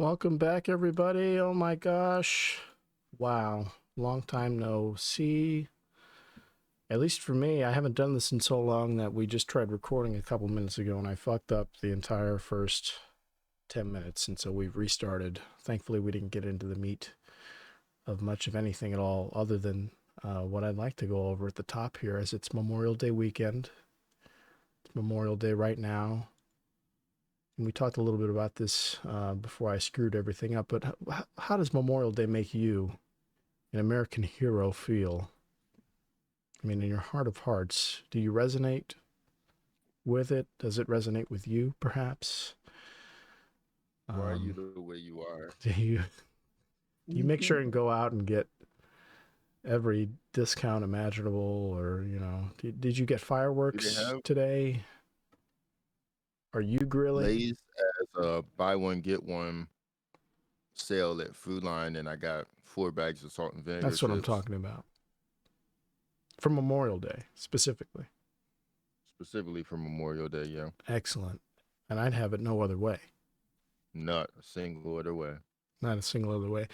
Welcome back, everybody. Oh my gosh. Wow. Long time no see. At least for me, I haven't done this in so long that we just tried recording a couple minutes ago and I fucked up the entire first 10 minutes. And so we've restarted. Thankfully, we didn't get into the meat of much of anything at all other than what I'd like to go over at the top here, as it's Memorial Day weekend. It's Memorial Day right now. And we talked a little bit about this before I screwed everything up, but how does Memorial Day make you, an American hero, feel? I mean, in your heart of hearts, do you resonate with it? Does it resonate with you, perhaps? Why are you the way you are? Do you make sure and go out and get every discount imaginable, or, you know, did you get fireworks today? Are you grilling? Lay's as a buy one get one sale at Food Line, and I got 4 bags of salt and vinegar. That's what I'm talking about. For Memorial Day, specifically. Specifically for Memorial Day, yeah. Excellent. And I'd have it no other way. Not a single other way. Not a single other way.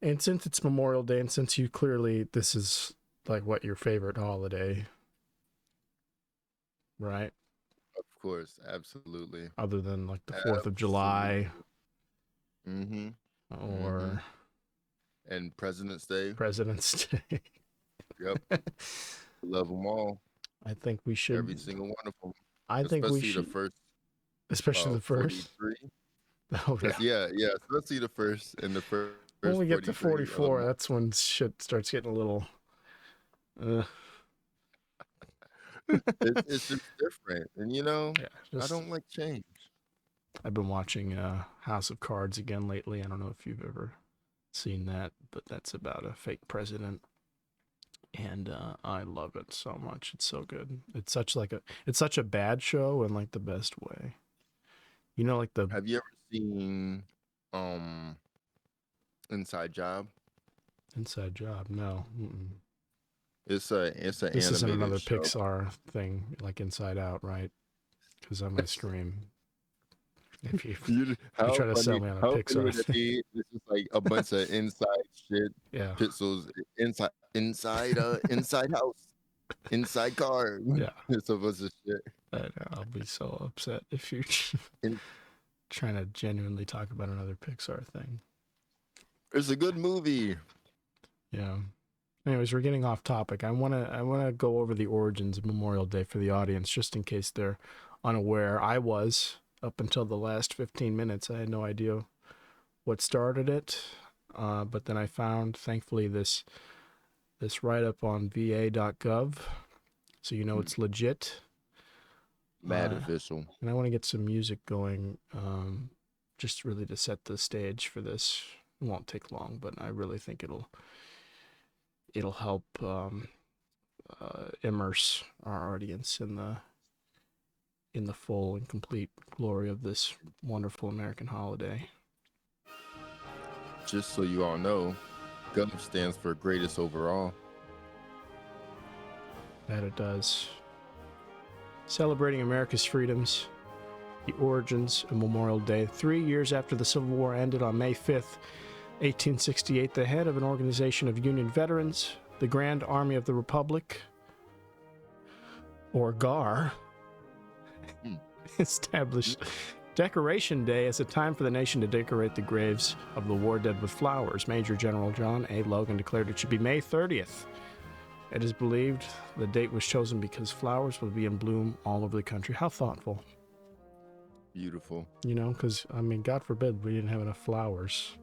And since it's Memorial Day, and since you clearly, this is like what your favorite holiday, right? Of course, absolutely. Other than like the 4th of July. Mm-hmm. Or... And President's Day. President's Day. Yep. Love them all. I think we should. Every single one of them. I think we should. Especially the first. 43. Oh, yeah. Especially the first and the first. When we get to 44, that's when shit starts getting a little... It's just different. And, you know, I don't like change. I've been watching House of Cards again lately. I don't know if you've ever seen that, but that's about a fake president. And I love it so much. It's so good. It's such a bad show in like the best way. You know, like the... Have you ever seen Inside Job? Inside Job? No. Mm-mm. It's an This animated isn't another show. Pixar thing like Inside Out, right? Because I might scream if you try to sell me on a Pixar thing. This is like a bunch of inside shit. Yeah. Pixels inside house, inside car. Yeah. It's a bunch of shit. I know, I'll be so upset if you're trying to genuinely talk about another Pixar thing. It's a good movie. Yeah. Anyways, we're getting off topic. I wanna go over the origins of Memorial Day for the audience, just in case they're unaware. I was, up until the last 15 minutes, I had no idea what started it. But then I found, thankfully, this write-up on va.gov, so you know it's legit. Mad official. And I want to get some music going, just really to set the stage for this. It won't take long, but I really think it'll help immerse our audience in the full and complete glory of this wonderful American holiday. Just so you all know, GOV stands for greatest overall. That it does. Celebrating America's freedoms, the origins of Memorial Day. 3 years after the Civil War ended on May 5th, 1868, the head of an organization of Union veterans, the Grand Army of the Republic, or GAR, established Decoration Day as a time for the nation to decorate the graves of the war dead with flowers. Major General John A. Logan declared it should be May 30th. It is believed the date was chosen because flowers will be in bloom all over the country. How thoughtful. Beautiful. You know, because, I mean, God forbid we didn't have enough flowers.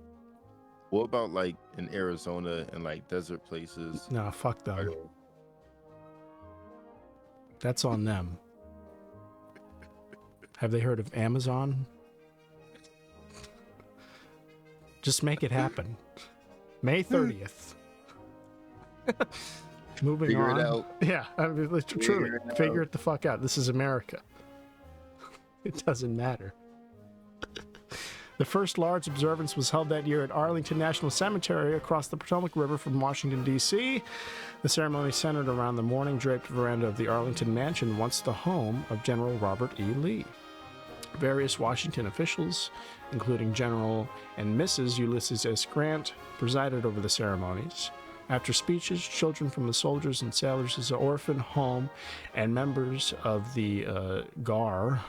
What about, like, in Arizona and, like, desert places? Nah, fuck them. That's on them. Have they heard of Amazon? Just make it happen. May 30th. Moving Figure it on. out. Yeah, I mean, truly, Figure it figure out. it the fuck out. This is America. It doesn't matter. The first large observance was held that year at Arlington National Cemetery across the Potomac River from Washington, D.C. The ceremony centered around the mourning-draped veranda of the Arlington Mansion, once the home of General Robert E. Lee. Various Washington officials, including General and Mrs. Ulysses S. Grant, presided over the ceremonies. After speeches, children from the Soldiers and Sailors' Orphan Home and members of the GAR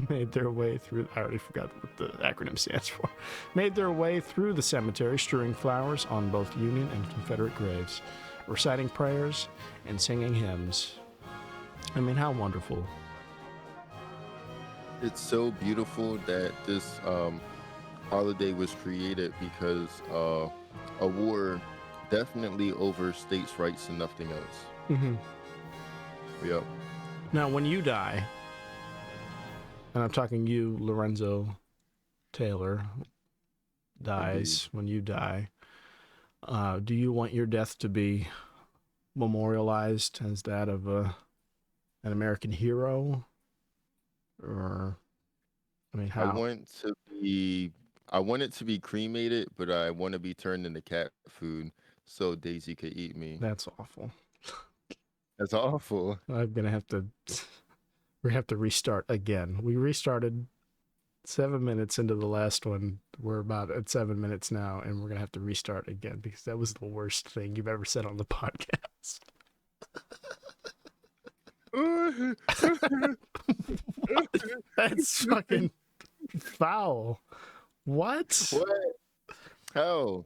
made their way through. I already forgot what the acronym stands for. Made their way through the cemetery, strewing flowers on both Union and Confederate graves, reciting prayers and singing hymns. I mean, how wonderful. It's so beautiful that this holiday was created because a war definitely over states' rights and nothing else. Mm-hmm. Yep. Now, when you die, and I'm talking you, Lorenzo Taylor, dies, when you die, do you want your death to be memorialized as that of an American hero? Or, I mean, how? I want it to be cremated, but I want to be turned into cat food so Daisy could eat me. That's awful. That's awful. I'm gonna have to. We have to restart again. We restarted 7 minutes into the last one. We're about at 7 minutes now, and we're gonna have to restart again because that was the worst thing you've ever said on the podcast. That's fucking foul. What? What? How?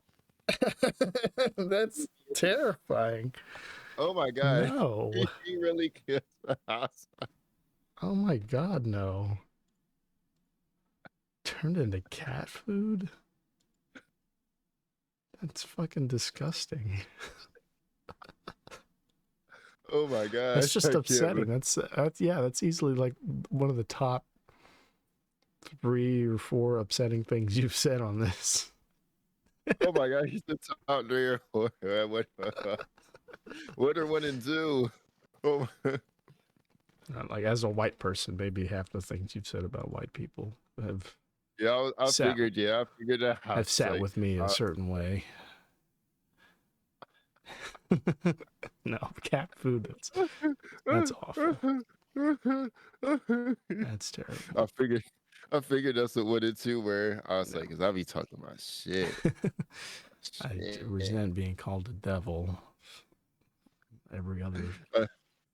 That's terrifying. Oh my god. No. He really killed the house. Oh my god, no. Turned into cat food? That's fucking disgusting. Oh my god. That's just upsetting. That's easily like one of the top 3 or 4 upsetting things you've said on this. Oh my god, he's the top there. What are 1 and 2? Oh Like, as a white person, maybe half the things you've said about white people have yeah, I Sat- figured that out. have sat Like, with me a certain way. No, cat food. That's awful. That's terrible. I figured that's what it too. Where I was like, cause I be talking about shit. I resent being called a devil. Every other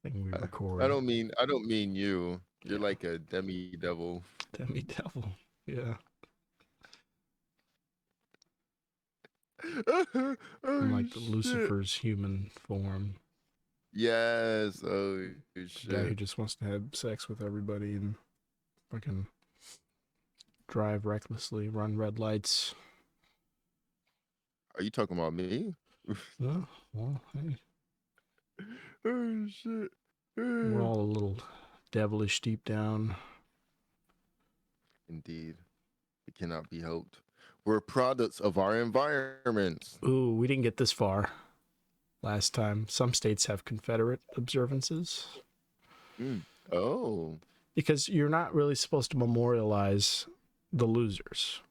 thing we record. I don't mean you. You're like a demi devil. Demi devil. Yeah. I'm like Lucifer's human form. Yes. Oh The shit. guy who just wants to have sex with everybody and fucking drive recklessly, run red lights. Are you talking about me? Oh, well, hey, Oh shit. we're all a little devilish deep down. Indeed. It cannot be helped. We're products of our environments. Ooh, we didn't get this far last time. Some states have Confederate observances. Oh. Because you're not really supposed to memorialize the losers.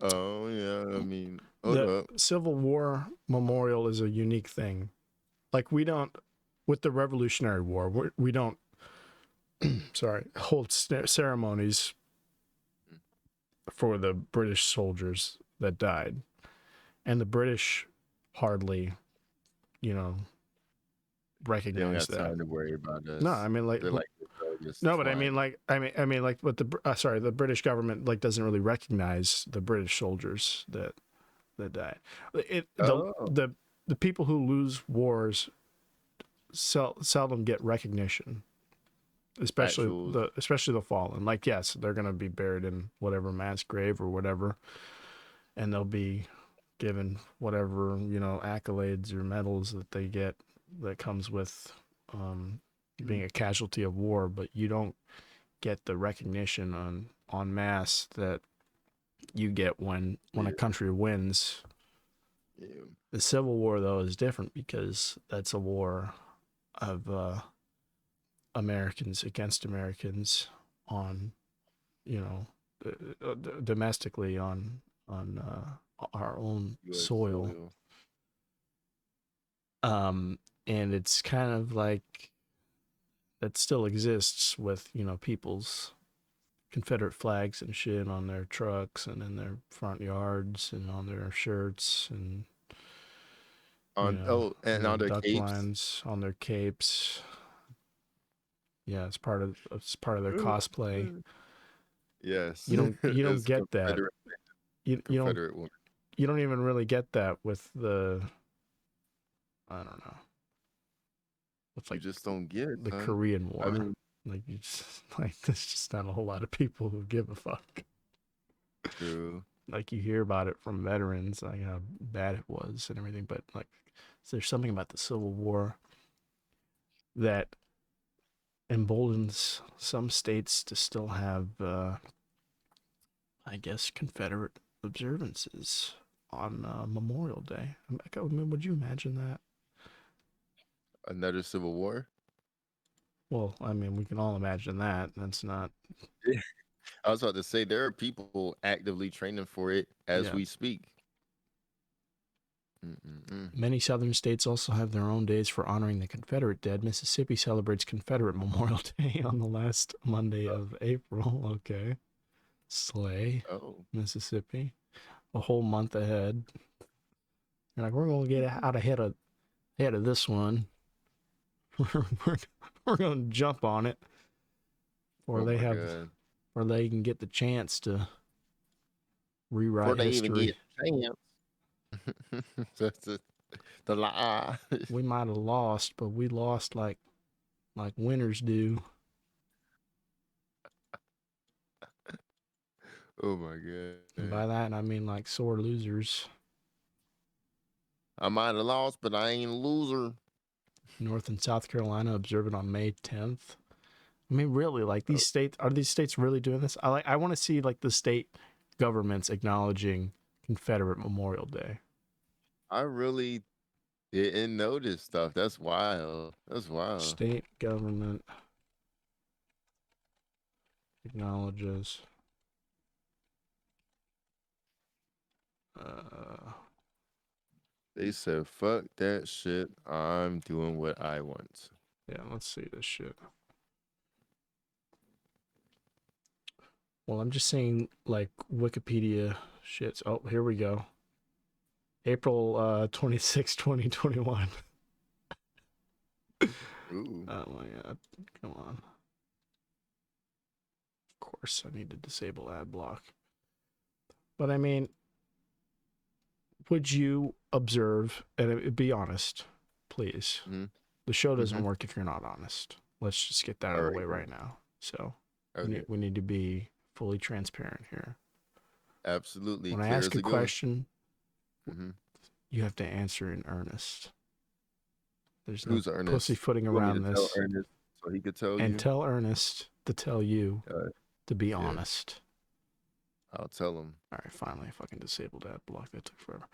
Oh yeah. I mean, The Civil War memorial is a unique thing. Like, we don't, with the Revolutionary War, we don't, hold ceremonies for the British soldiers that died. And the British hardly, they don't recognize have that. time to worry about us. No, I mean, like, They're like rebellious no, but I swine. mean, like, what the British government like doesn't really recognize the British soldiers that died. The people who lose wars seldom get recognition, especially the fallen. Like, yes, they're gonna be buried in whatever mass grave or whatever, and they'll be given whatever accolades or medals that they get that comes with being a casualty of war, but you don't get the recognition en masse that you get when a country wins Yeah. The Civil War, though, is different because that's a war of Americans against Americans on, you know, domestically on our own U.S. soil. soil. And it's kind of like that still exists with, you know, people's Confederate flags and shit on their trucks and in their front yards and on their shirts and, you know, on And their on their duck capes. blinds, on their capes. Yeah, it's part of their cosplay. Yes. You don't It's get that. You don't Confederate woman. you don't even really get that with the, I don't know, with You like just don't get it, the son. Korean I War. mean, Like you just like there's just not a whole lot of people who give a fuck. true. Like you hear about it from veterans, like how bad it was and everything, but like there's something about the Civil War that emboldens some states to still have, I guess, Confederate observances on Memorial Day. I mean, would you imagine that? Another civil war. Well, I mean, we can all imagine that. That's not, I was about to say there are people actively training for it as yeah. we speak. Mm-mm-mm. Many southern states also have their own days for honoring the Confederate dead. Mississippi celebrates Confederate Memorial Day on the last Monday of April. Okay. Slay, Oh. Mississippi. A whole month ahead. You're like, we're going to get out ahead of this one. we're going to jump on it. Or Oh my god. or they can get the chance to Before rewrite they even history. get a chance. That's the lie. We might have lost, but we lost like winners do. Oh my god. And by that I mean like sore losers. I might have lost, but I ain't a loser. North and South Carolina observe it on May 10th. I mean, really, like Oh, these states really doing this? I want to see like the state governments acknowledging Confederate Memorial Day. I really didn't know this stuff. That's wild. That's wild. State government acknowledges uh They said, fuck that shit. I'm doing what I want. yeah, let's see this shit. Well, I'm just saying like Wikipedia shits. Oh, here we go. April 26, 2021. Ooh. Oh my god. Come on. Of course I need to disable ad block. But I mean, would you observe, and be honest, please. Mm-hmm. The show doesn't Mm-hmm. work if you're not honest. Let's just get that out All of the right. way right now. So Okay. we need to be fully transparent here. Absolutely. When I Clear ask as a a ghost. question, Mm-hmm. you have to answer in earnest. There's no Who's Ernest? pussyfooting You want me around to tell this. Ernest so he could tell And you? tell Ernest to tell you Uh, to be yeah, honest. I'll tell him. All right, finally, I fucking disabled ad block. That took forever.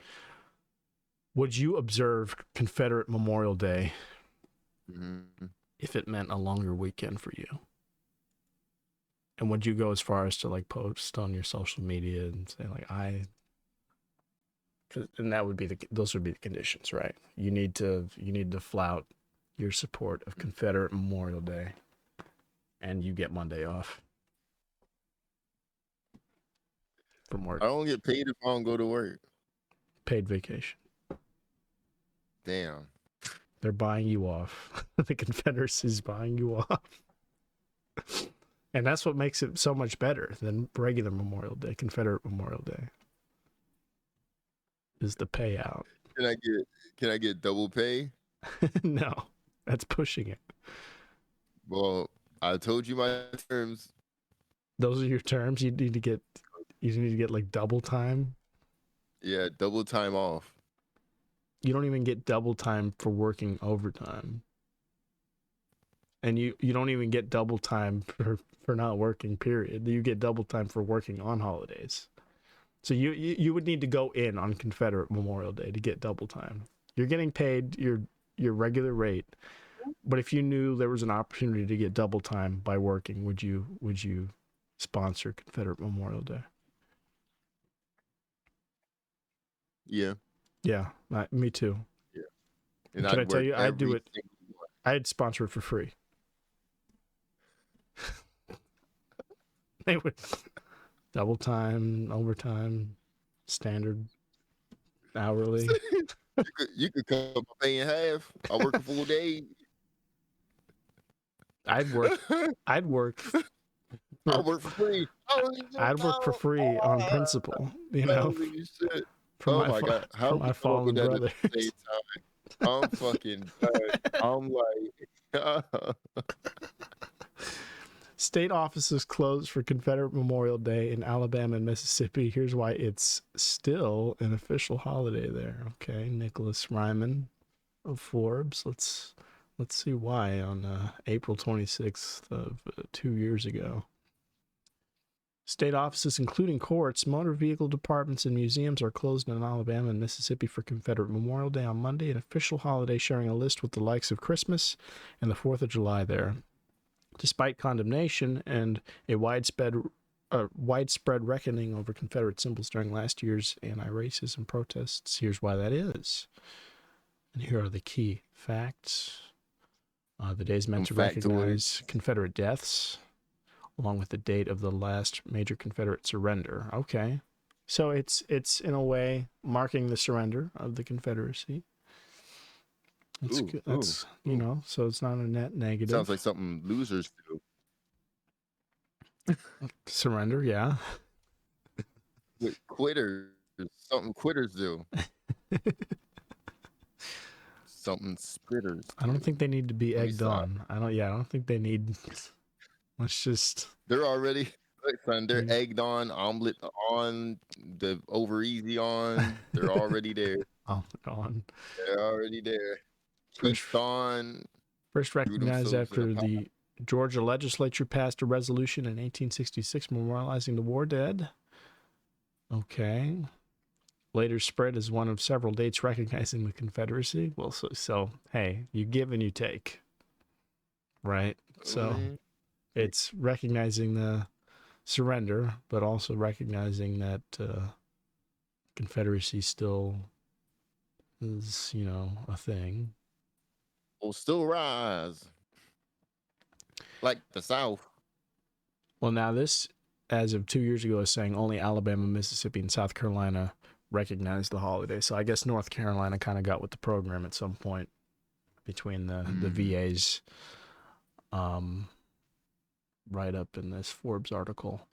Would you observe Confederate Memorial Day Mm-hmm. if it meant a longer weekend for you? And would you go as far as to like post on your social media and say like and that would be those would be the conditions, right? You need to flout your support of Confederate Memorial Day, and you get Monday off from work, I don't get paid if I don't go to work. paid vacation. Damn. They're buying you off. The Confederacy's buying you off. And that's what makes it so much better than regular Memorial Day, Confederate Memorial Day. Is the payout. Can I get double pay? No, that's pushing it. Well, I told you my terms. Those are your terms. You need to get like double time. Yeah, double time off. You don't even get double time for working overtime. And you don't even get double time for not working, period. You get double time for working on holidays. So you would need to go in on Confederate Memorial Day to get double time. You're getting paid your regular rate, but if you knew there was an opportunity to get double time by working, would you sponsor Confederate Memorial Day? Yeah. Yeah, me too. Yeah. And Can I I'd tell work you, I'd do every it. single one. I'd sponsor it for free. They would double time, overtime, standard, hourly. You could cut my pay in half. I work a full day. I'd work. I work for free. I'd work for free on principle. You know, Holy shit. for Oh my my God. How for we my come up with fallen that at brothers. the same time? I'm fucking done. I'm like, State offices closed for Confederate Memorial Day in Alabama and Mississippi. Here's why it's still an official holiday there. Okay, Nicholas Ryman of Forbes. Let's see why on April 26th of 2 years ago. State offices, including courts, motor vehicle departments, and museums, are closed in Alabama and Mississippi for Confederate Memorial Day on Monday, an official holiday sharing a list with the likes of Christmas and the 4th of July there. Despite condemnation and a widespread reckoning over Confederate symbols during last year's anti-racism protests, here's why that is. And here are the key facts. The day is meant to recognize Confederate deaths, along with the date of the last major Confederate surrender. Okay. So it's in a way marking the surrender of the Confederacy. That's good. That's you know, so it's not a net negative. sounds like something losers do. Surrender, yeah. Quitters. Something quitters do. Something spitters do. I don't think they need to be egged on. I don't think they need. Let's just. They're already. Son, they're egged on, omelet on, the over easy on. They're already there. On. They're already there. Cheeks on. First recognized after the Georgia legislature passed a resolution in 1866 memorializing the war dead. Okay. Later spread as one of several dates recognizing the Confederacy. Well, so hey, you give and you take. Right? So it's recognizing the surrender, but also recognizing that Confederacy still is, a thing. Will still rise. Like the South. Well, now this, as of 2 years ago, is saying only Alabama, Mississippi, and South Carolina recognize the holiday. So I guess North Carolina kind of got with the program at some point between the VAs right up in this Forbes article.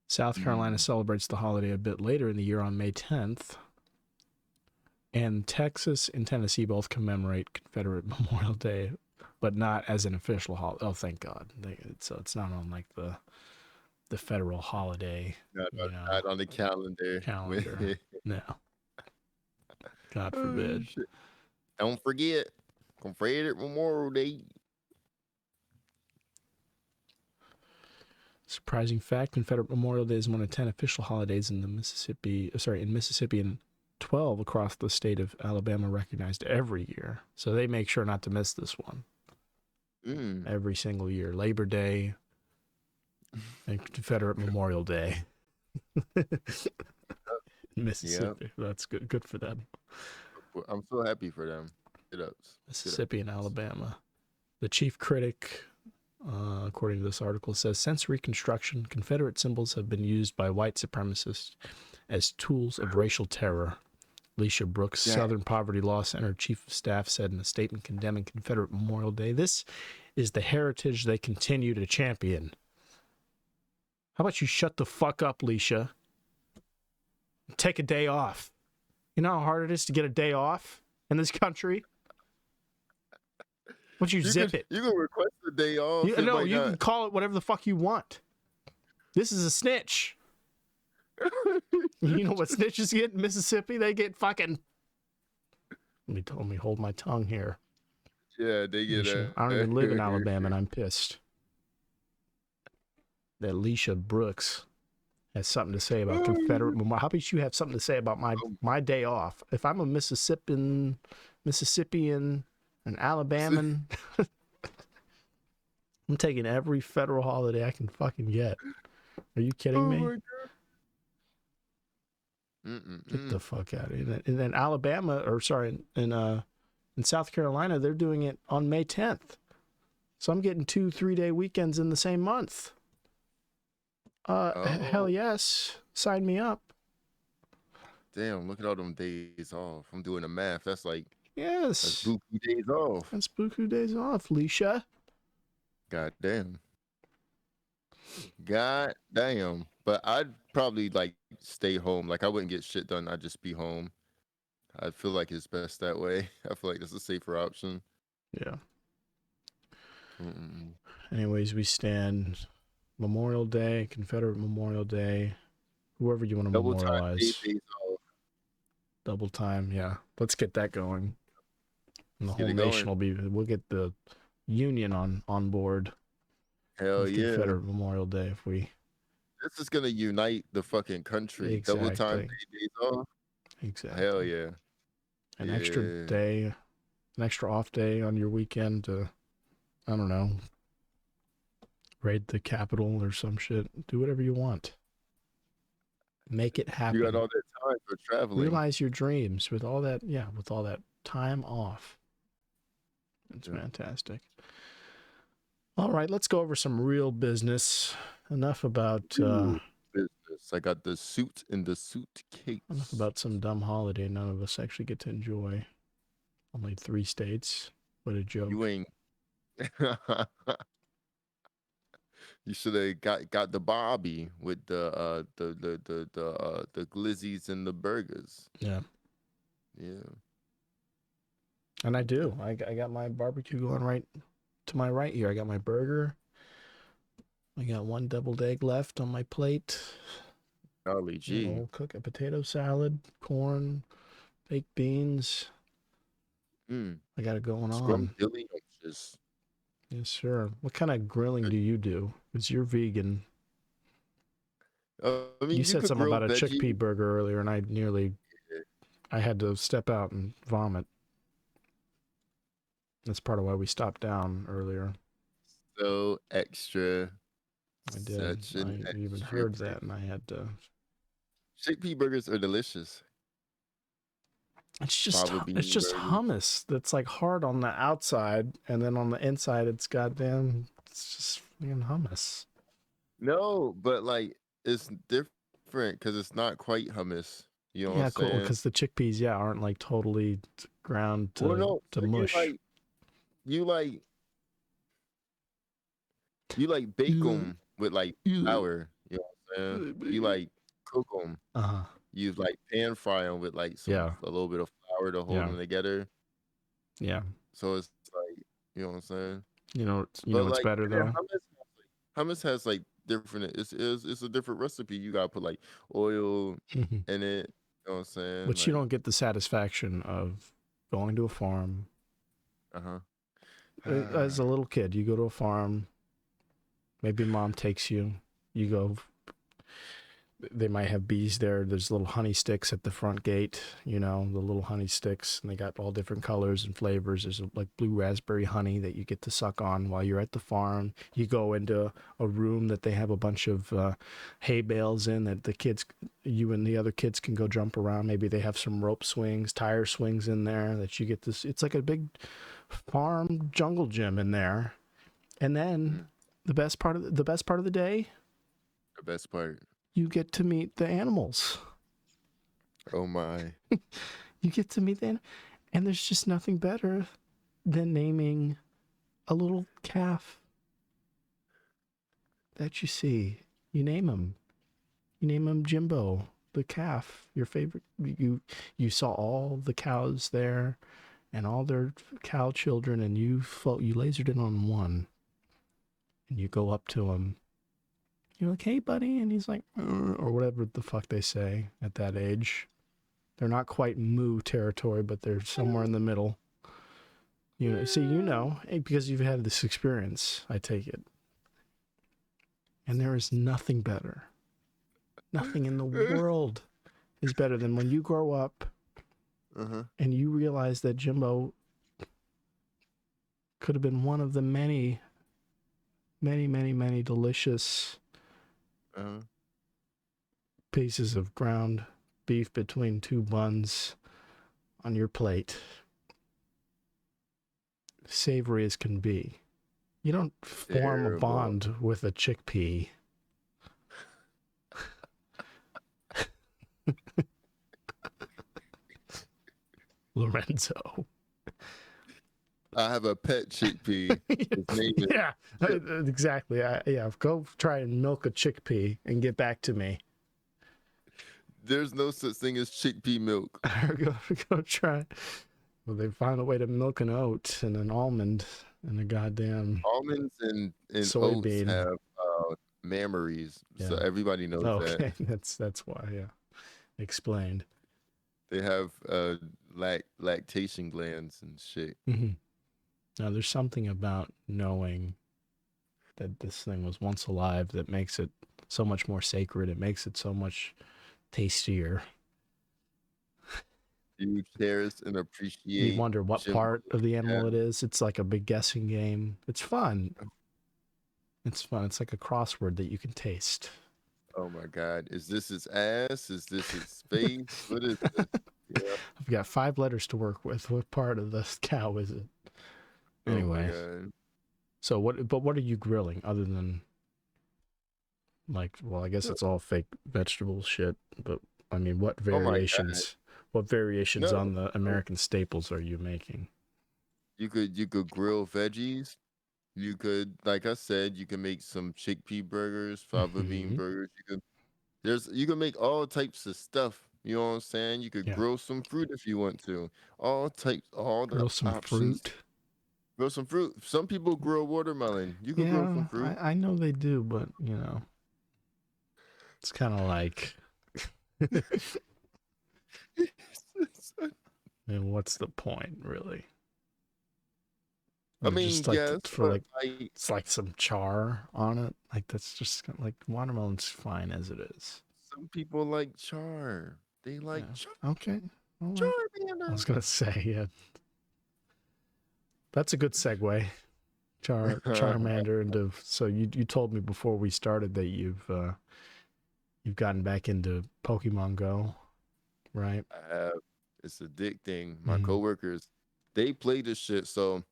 South Carolina celebrates the holiday a bit later in the year on May 10th. And Texas and Tennessee both commemorate Confederate Memorial Day, but not as an official holiday. Oh, thank God. So it's not on like the federal holiday. Not on the calendar. No. God forbid. Don't forget, Confederate Memorial Day. Surprising fact, Confederate Memorial Day is one of 10 official holidays in Mississippi and 12 across the state of Alabama recognized every year. So they make sure not to miss this one. Every single year. Labor Day and Confederate Memorial Day. Mississippi. Yep. That's good. Good for them. I'm so happy for them. Mississippi and Alabama. The chief critic, according to this article, says since Reconstruction, Confederate symbols have been used by white supremacists as tools of racial terror. Alicia Brooks, Southern Poverty Law Center chief of staff, said in a statement condemning Confederate Memorial Day, "This is the heritage they continue to champion." How about you shut the fuck up, Alicia? Take a day off. You know how hard it is to get a day off in this country? Why don't you zip it? You can request a day off. You can call it whatever the fuck you want. This is a snitch. You know what snitches get in Mississippi? They get fucking... Let me hold my tongue here. Yeah, they get I don't even live in Alabama, and I'm pissed that Alicia Brooks has something to say about Confederate Memorial. How about you have something to say about my day off? If I'm a Mississippian, an Alabaman, I'm taking every federal holiday I can fucking get. Are you kidding me? my Get the fuck out of here. And then Alabama, or sorry, in South Carolina, they're doing it on May 10th. So I'm getting 2-3 day weekends in the same month. Hell yes. Sign me up. Damn, look at all them days off. I'm doing the math. That's like, Yes. that's buku days off. That's buku days off, Leisha. God damn. God damn. But I'd probably like stay home. Like I wouldn't get shit done. I'd just be home. I feel like it's best that way. I feel like that's a safer option. Yeah. Mm-mm. Anyways, we stand Memorial Day, Confederate Memorial Day, whoever you want to Double time, memorialize. 8 days off. Double time, yeah. Let's get that going. And the Let's get whole it nation going. we'll get the union on board Hell with yeah. Confederate Memorial Day if we. This is gonna unite the fucking country. Double time, Exactly. 8 days off. Exactly. Hell yeah. An extra day, an extra off day on your weekend to, I don't know, raid the Capitol or some shit. Do whatever you want. Make it happen. You got all that time for traveling. Realize your dreams with all that, with all that time off. It's fantastic. All right, let's go over some real business. Enough about business. I got the suit and the suitcase. enough about some dumb holiday none of us actually get to enjoy. Only 3 states. What a joke. You ain't. You should have got the Bobby with the glizzies and the burgers. Yeah. Yeah. And I do. I got my barbecue going right to my right here. I got my burger. I got 1 deviled egg left on my plate. Golly gee. Cook a potato salad, corn, baked beans. I got it going on. Scrumdiddlyumptious. Yes, sir. What kind of grilling do you do? Because you're vegan. I mean, You said something about a veggie. chickpea burger earlier, and I had to step out and vomit. That's part of why we stopped down earlier. So extra. I did. I even heard that, and I had to. Chickpea burgers are delicious. It's just hummus that's like hard on the outside, and then on the inside it's just fucking hummus. No, but like it's different because it's not quite hummus. You know what I'm saying? Cool. Because the chickpeas, aren't like totally ground to mush. You like bake them with like flour. You know what I'm saying? You like cook them. You like pan fry them with like a little bit of flour to hold them together. Yeah. So it's like, you know what I'm saying? You know what's better though? Hummus has like different. It's a different recipe. You gotta put like oil in it. You know what I'm saying? But you don't get the satisfaction of going to a farm. As a little kid, you go to a farm. Maybe mom takes you. You go. They might have bees there. There's little honey sticks at the front gate, the little honey sticks, and they got all different colors and flavors. There's like blue raspberry honey that you get to suck on while you're at the farm. You go into a room that they have a bunch of hay bales in that you and the other kids can go jump around. Maybe they have some rope swings, tire swings in there that you get this. It's like a big farm jungle gym in there. And then the best part of the day. The best part. You get to meet the animals. Oh my. You get to meet them. And there's just nothing better than naming a little calf that you see. You name him. You name him Jimbo, the calf, your favorite. You saw all the cows there and all their cow children, and you lasered in on one. And you go up to him. You're like, hey, buddy. And he's like, or whatever the fuck they say at that age. They're not quite moo territory, but they're somewhere in the middle. Because you've had this experience, I take it. And there is nothing better Nothing in the world is better than when you grow up and you realize that Jimbo could have been one of the many delicious pieces of ground beef between two buns on your plate. Savory as can be. You don't form a bond with a chickpea. Lorenzo. I have a pet chickpea. His name is exactly. Go try and milk a chickpea and get back to me. There's no such thing as chickpea milk. Go try. Well, they found a way to milk an oat and an almond and a goddamn almonds and soybean. Oats have mammaries, so everybody knows that. Okay, that's why. Yeah, explained. They have lactation glands and shit. Now, there's something about knowing that this thing was once alive that makes it so much more sacred. It makes it so much tastier. You cherish and appreciate. You wonder what part of the animal it is. It's like a big guessing game. It's fun. It's like a crossword that you can taste. Oh my God. Is this its ass? Is this its face? What is this? Yeah. I've got 5 letters to work with. What part of the cow is it? Anyway. Oh my God. So what are you grilling other than I guess it's all fake vegetable shit, but I mean, what variations on the American staples are you making? You could grill veggies. You could, like I said, you can make some chickpea burgers, fava bean burgers. You can make all types of stuff. You know what I'm saying? You could grill some fruit if you want to. All the options. Grill some fruit. Some people grill watermelon. You can grill some fruit. I know they do, but it's kind of like, and what's the point, really? I mean, just it's like some char on it. Like that's just like watermelon's fine as it is. Some people like char. They like char. Okay. Char. I was gonna say, that's a good segue. Charmander into. So you told me before we started that you've gotten back into Pokemon Go, right? I have. It's addicting. My coworkers, they play this shit. So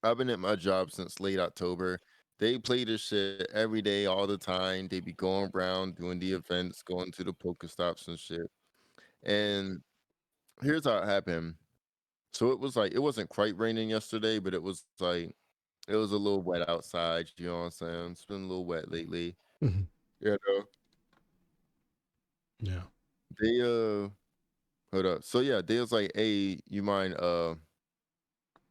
I've been at my job since late October. They play this shit every day, all the time. They be going around doing the events, going to the Pokestops and shit. And here's how it happened. So it was like, it wasn't quite raining yesterday, but it was like, it was a little wet outside. You know what I'm saying? It's been a little wet lately. You know? Yeah. They, hold up. So yeah, they was like, hey, you mind,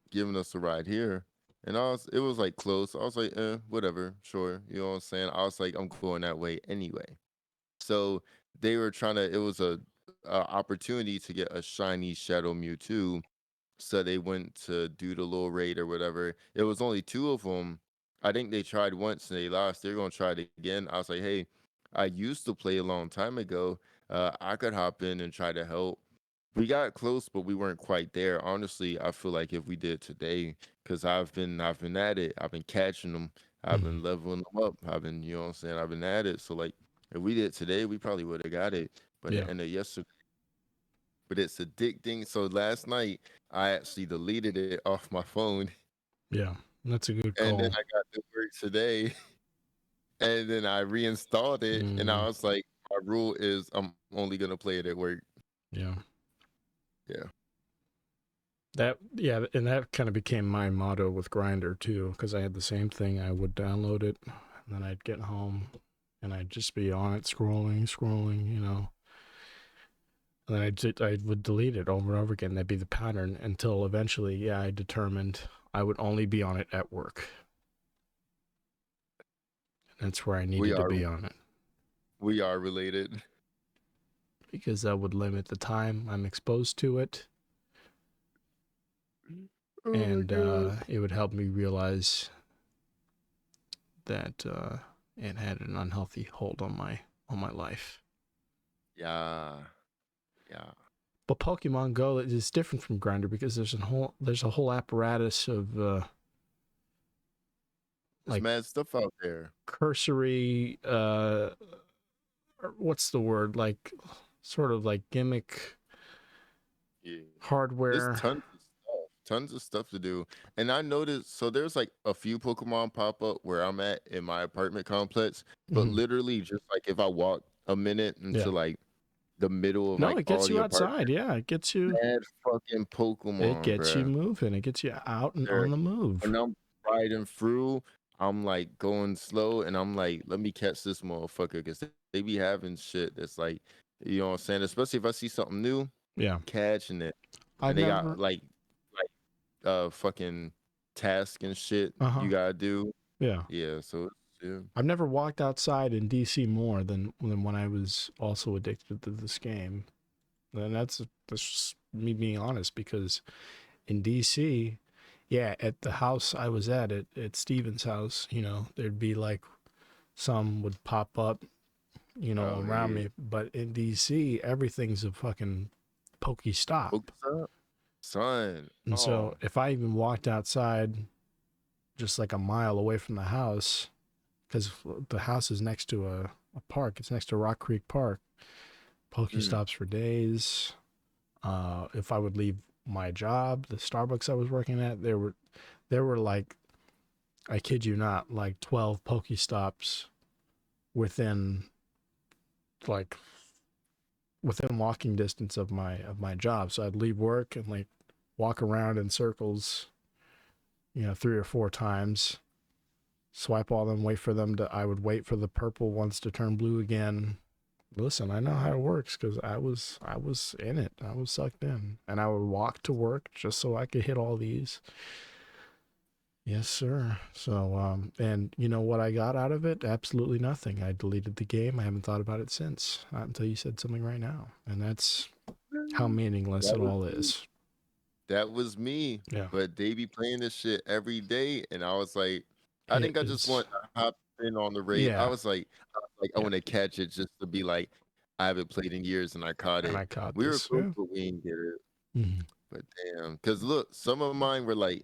giving us a ride here? And it was like close. I was like, whatever, sure. You know what I'm saying? I was like, I'm going that way anyway. So they were it was a opportunity to get a shiny Shadow Mewtwo. So they went to do the little raid or whatever. It was only 2 of them. I think they tried once and they lost. They're going to try it again. I was like, hey, I used to play a long time ago. I could hop in and try to help. We got close, but we weren't quite there. Honestly, I feel like if we did today, because I've been at it. I've been catching them. I've been leveling them up. I've been, you know what I'm saying? I've been at it. So like, if we did today, we probably would have got it. But at the end of yesterday, but it's addicting. So last night, I actually deleted it off my phone. Yeah, that's a good call. And then I got to work today, and then I reinstalled it, and I was like, my rule is I'm only gonna play it at work. Yeah. And that kind of became my motto with Grindr too, because I had the same thing. I would download it, and then I'd get home, and I'd just be on it, scrolling, you know. And then I would delete it over and over again. That'd be the pattern until eventually, I determined I would only be on it at work. And that's where I needed to be on it. We are related. Because that would limit the time I'm exposed to it. And it would help me realize that it had an unhealthy hold on my life. Yeah. Yeah. But Pokemon Go is different from Grinder because there's a whole apparatus of There's like mad stuff out there. cursory what's the word, like sort of like gimmick Yeah. There's hardware. tons of stuff to do. And I noticed, so there's like a few Pokemon pop up where I'm at in my apartment complex, but Mhm. literally just like if I walk a minute Yeah. into like the middle of No, like it all gets the you apartment, outside. Yeah, mad fucking it Pokemon, gets you bruh. moving. It gets you out and There. on the move. And I'm riding through, I'm like going slow and I'm like, let me catch this motherfucker because they be having shit that's like, you know what I'm saying? Especially if I see something new, Yeah. catching it. I've And they got never like fucking task and shit uh-huh. you gotta do. Yeah. Yeah, so yeah. I've never walked outside in DC more than when I was also addicted to this game. And that's just me being honest because in DC, yeah, at the house I was at Steven's house, you know, there'd be like some would pop up, you know, Oh around yeah. me. But in DC, everything's a fucking pokey stop. Focus up, son. And Oh. so if I even walked outside just like a mile away from the house, because the house is next to a park, it's next to Rock Creek Park, pokey Mm. stops for days. If I would leave my job, the Starbucks I was working at, there were like, I kid you not, like 12 Pokestops within like within walking distance of my job. So I'd leave work and like walk around in circles, you know, 3 or 4 times, swipe all them, wait for them to. I would wait for the purple ones to turn blue again. Listen, I know how it works because I was in it. I was sucked in, and I would walk to work just so I could hit all these. Yes, sir. So, and you know what I got out of it? Absolutely nothing. I deleted the game. I haven't thought about it since, not until you said something right now. And that's how meaningless That it was all me. is. That was me. Yeah. But they be playing this shit every day, and I was like, I It think I just is, want to hop in on the raid. yeah. I Yeah. want to catch it just to be like, I haven't played in years and I caught And it. I caught We were this. close, Yeah. but we didn't get it. Mm-hmm. But damn, because look, some of mine were like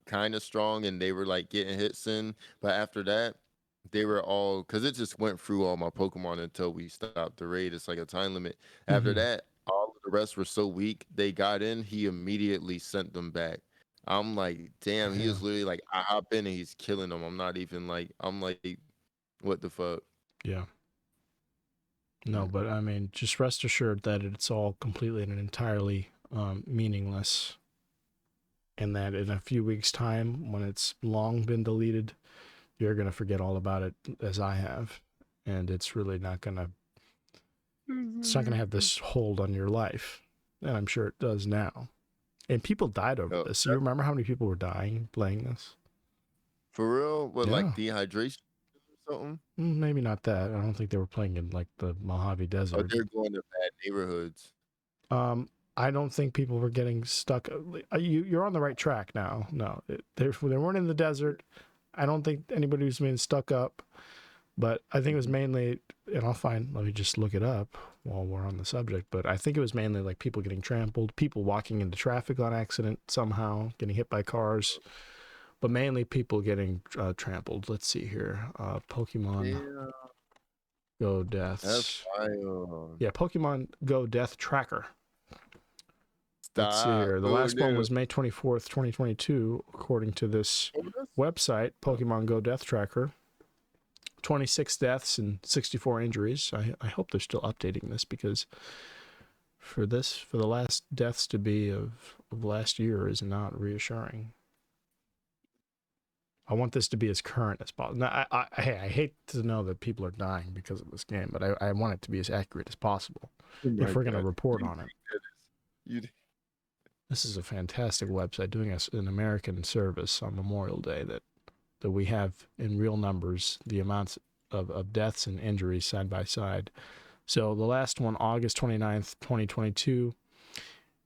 kind of strong and they were like getting hits in. But after that, they were all because it just went through all my Pokemon until we stopped the raid. It's like a time limit. After Mm-hmm. that, all of the rest were so weak. They got in. He immediately sent them back. I'm like, damn. He Yeah. is literally like, I hop in and he's killing them. I'm not even like, I'm like, what the fuck? Yeah. No, Mm. but I mean, just rest assured that it's all completely and entirely meaningless, and that in a few weeks' time, when it's long been deleted, you're gonna forget all about it as I have, and it's not gonna have this hold on your life, and I'm sure it does now. And people died over Oh, this. You remember how many people were dying playing this? for real? What, Yeah. like dehydration or something? Maybe not that. I don't think they were playing in like the Mojave Oh, Desert. they're going to bad neighborhoods. Um, I don't think people were getting stuck. You're on the right track now. No, they weren't in the desert. I don't think anybody was being stuck up, but I think it was Mhm. mainly, and let me just look it up while we're on the subject, but I think it was mainly like people getting trampled, people walking into traffic on accident somehow, getting hit by cars, but mainly people getting trampled. Let's see here. Pokemon Yeah, Go that's deaths. wild. Yeah, Pokemon Go death tracker. Let's see Stop. here. The Oh last one no. was May 24th, 2022, according to this Oh, that's website, Pokemon Go Death Tracker. 26 deaths and 64 injuries. I hope they're still updating this because for the last deaths to be of last year is not reassuring. I want this to be as current as possible. Now, I hate to know that people are dying because of this game, but I want it to be as accurate as possible oh if my we're going to god. report You on it. think you This is a fantastic website doing us an American service on Memorial Day that we have in real numbers the amounts of deaths and injuries side by side. So the last one, August 29th, 2022,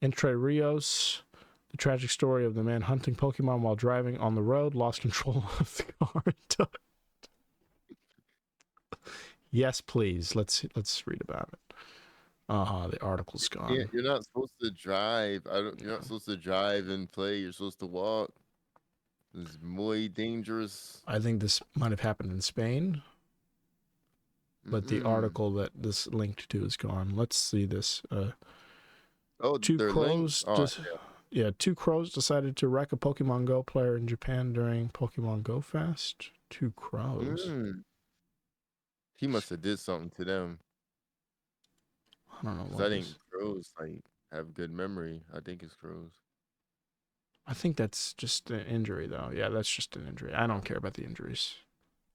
Entre Rios, the tragic story of the man hunting Pokemon while driving on the road, lost control of the car. Yes, please. Let's read about it. The article's Yeah, gone. you're not supposed to drive. I don't. You're not Yeah. supposed to drive and play. You're supposed to walk. It's muy dangerous. I think this might have happened in Spain, but the Mm-mm. article that this linked to is gone. Let's see this. Oh, Two they're linked. crows Oh, just yeah, two crows decided to wreck a Pokemon Go player in Japan during Pokemon Go Fest. Two yeah. crows. He must have did something to them I don't know because what I this. think crows like have good memory. I think it's crows. I think that's just an injury, though. Yeah, that's just an injury. I don't care about the injuries.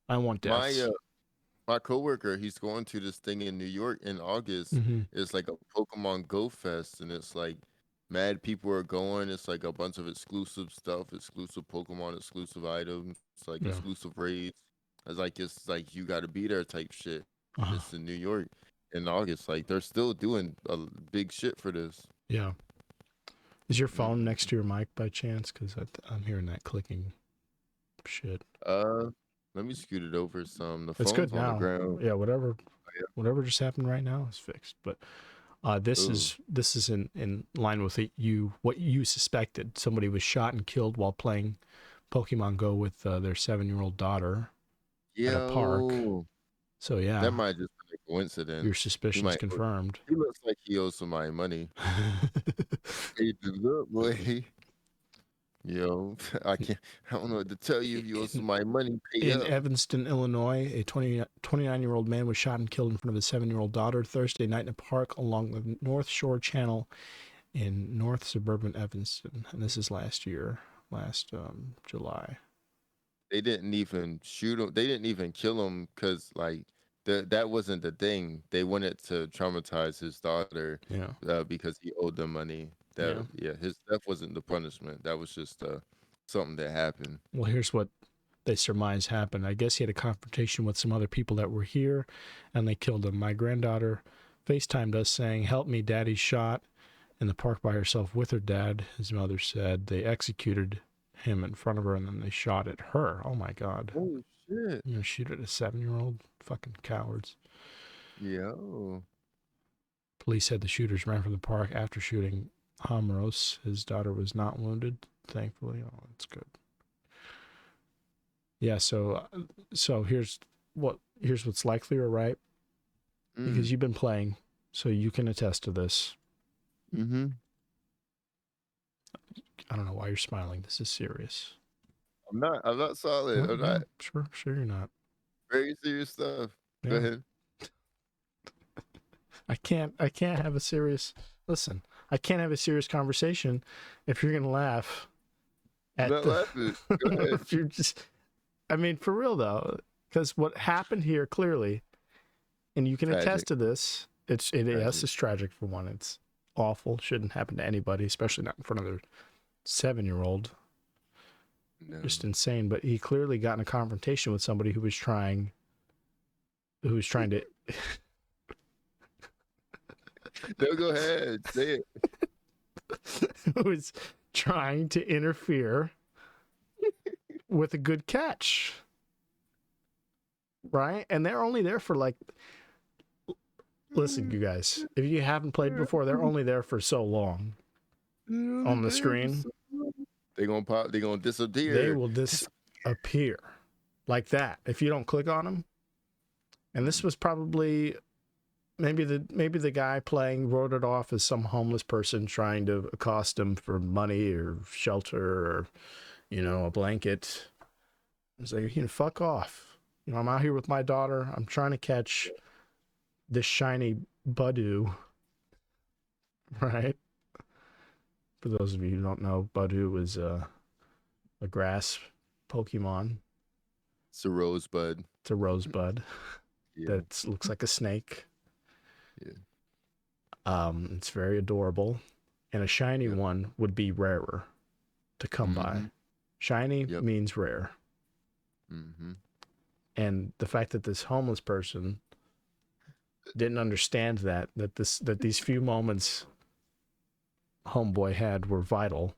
I want My deaths. my coworker, he's going to this thing in New York in August. Mm-hmm. It's like a Pokemon Go Fest, and it's like mad people are going. It's like a bunch of exclusive stuff, exclusive Pokemon, exclusive items, like Yeah. exclusive raids. It's like you got to be there type shit. Uh, It's in New York in August. Like they're still doing a big shit for this. yeah. Is your phone Mm. next to your mic by chance? Because I'm hearing that clicking shit. Uh, Let me scoot it over some. The It's good phone's on the now. ground. Yeah, whatever just happened right now is fixed. But this Oh, is in line with what you suspected. Somebody was shot and killed while playing Pokemon Go with their 7-year-old daughter at a park. yo, So that yeah, might just be a your coincidence. He suspicions might. confirmed. He looks like he owes somebody money. Hey, look, boy. Yo, I can't. I don't know what to tell you. If you owe in, somebody money, pay in up. Evanston, Illinois, a 29-year-old man was shot and killed in front of his 7-year-old daughter Thursday night in a park along the North Shore Channel in North suburban Evanston. And this is last July. They didn't even shoot him. They didn't even kill him because like that wasn't the thing. They wanted to traumatize his daughter Yeah. because he owed them money. Yeah. That yeah, his death wasn't the punishment. That was just something that happened. Well, here's what they surmise happened. I guess he had a confrontation with some other people that were here and they killed him. My granddaughter FaceTimed us saying, "Help me, daddy's shot," in the park by herself with her dad. His mother said they executed him in front of her and then they shot at her. Oh my God. Oh shit! Shoot at a 7-year-old? Fucking cowards. Yo, Police said the shooters ran from the park after shooting Hamros. His daughter was not wounded, thankfully. Oh, that's good. Yeah, so here's what's likelier, right? Because mm, you've been playing, so you can attest to this. mm-hmm. I don't know why you're smiling. This is serious. I'm not. I'm not solid. No, I'm no, not. sure you're not. Very serious stuff. Go Yeah, ahead. I can't have a serious. Listen, I can't have a serious conversation if you're gonna laugh I'm at not the. laughing. Go ahead. If you're just, I mean, for real though, because what happened here clearly, and you can Tragic. attest to this. Yes, Tragic. it's tragic for one. It's awful. Shouldn't happen to anybody, especially not in front of their 7-year-old. No. Just insane. But he clearly got in a confrontation with somebody who was trying to No, go ahead. Say it. who was trying to interfere with a good catch. Right? And they're only there for like, listen, you guys, if you haven't played before, they're only there for so long on the screen. They gonna pop. They gonna disappear. They will disappear like that if you don't click on them. And this was probably maybe the guy playing wrote it off as some homeless person trying to accost him for money or shelter or a blanket. It's like, fuck off. I'm out here with my daughter. I'm trying to catch this shiny Budew, right? For those of you who don't know, Budew is a grass Pokemon. It's a rosebud. It's a rosebud Yeah. that looks like a snake. Yeah. It's very adorable, and a shiny Yep. one would be rarer to come by. Shiny Yep. means rare, Mm-hmm. and the fact that this homeless person didn't understand that these few moments homeboy had were vital.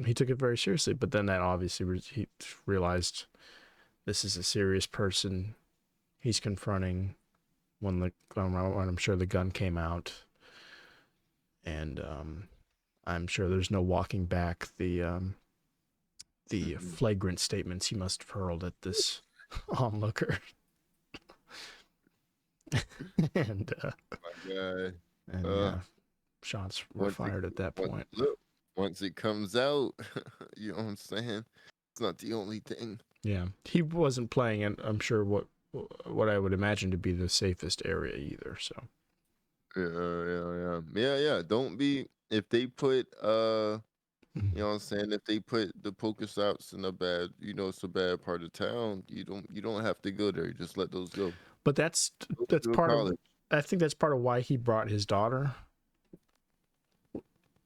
He took it very seriously, but then that obviously he realized this is a serious person he's confronting when I'm sure the gun came out, and I'm sure there's no walking back the flagrant statements he must have hurled at this onlooker. and My God. yeah, shots were fired at that point. Once it comes out, you know what I'm saying? It's not the only thing. Yeah, he wasn't playing in, I'm sure, what I would imagine to be the safest area either. So Yeah. Don't be, if they put you know what I'm saying, if they put the Pokestops in a bad, it's a bad part of town, you don't have to go there. Just let those go. But that's to part college. of, I think that's part of why he brought his daughter.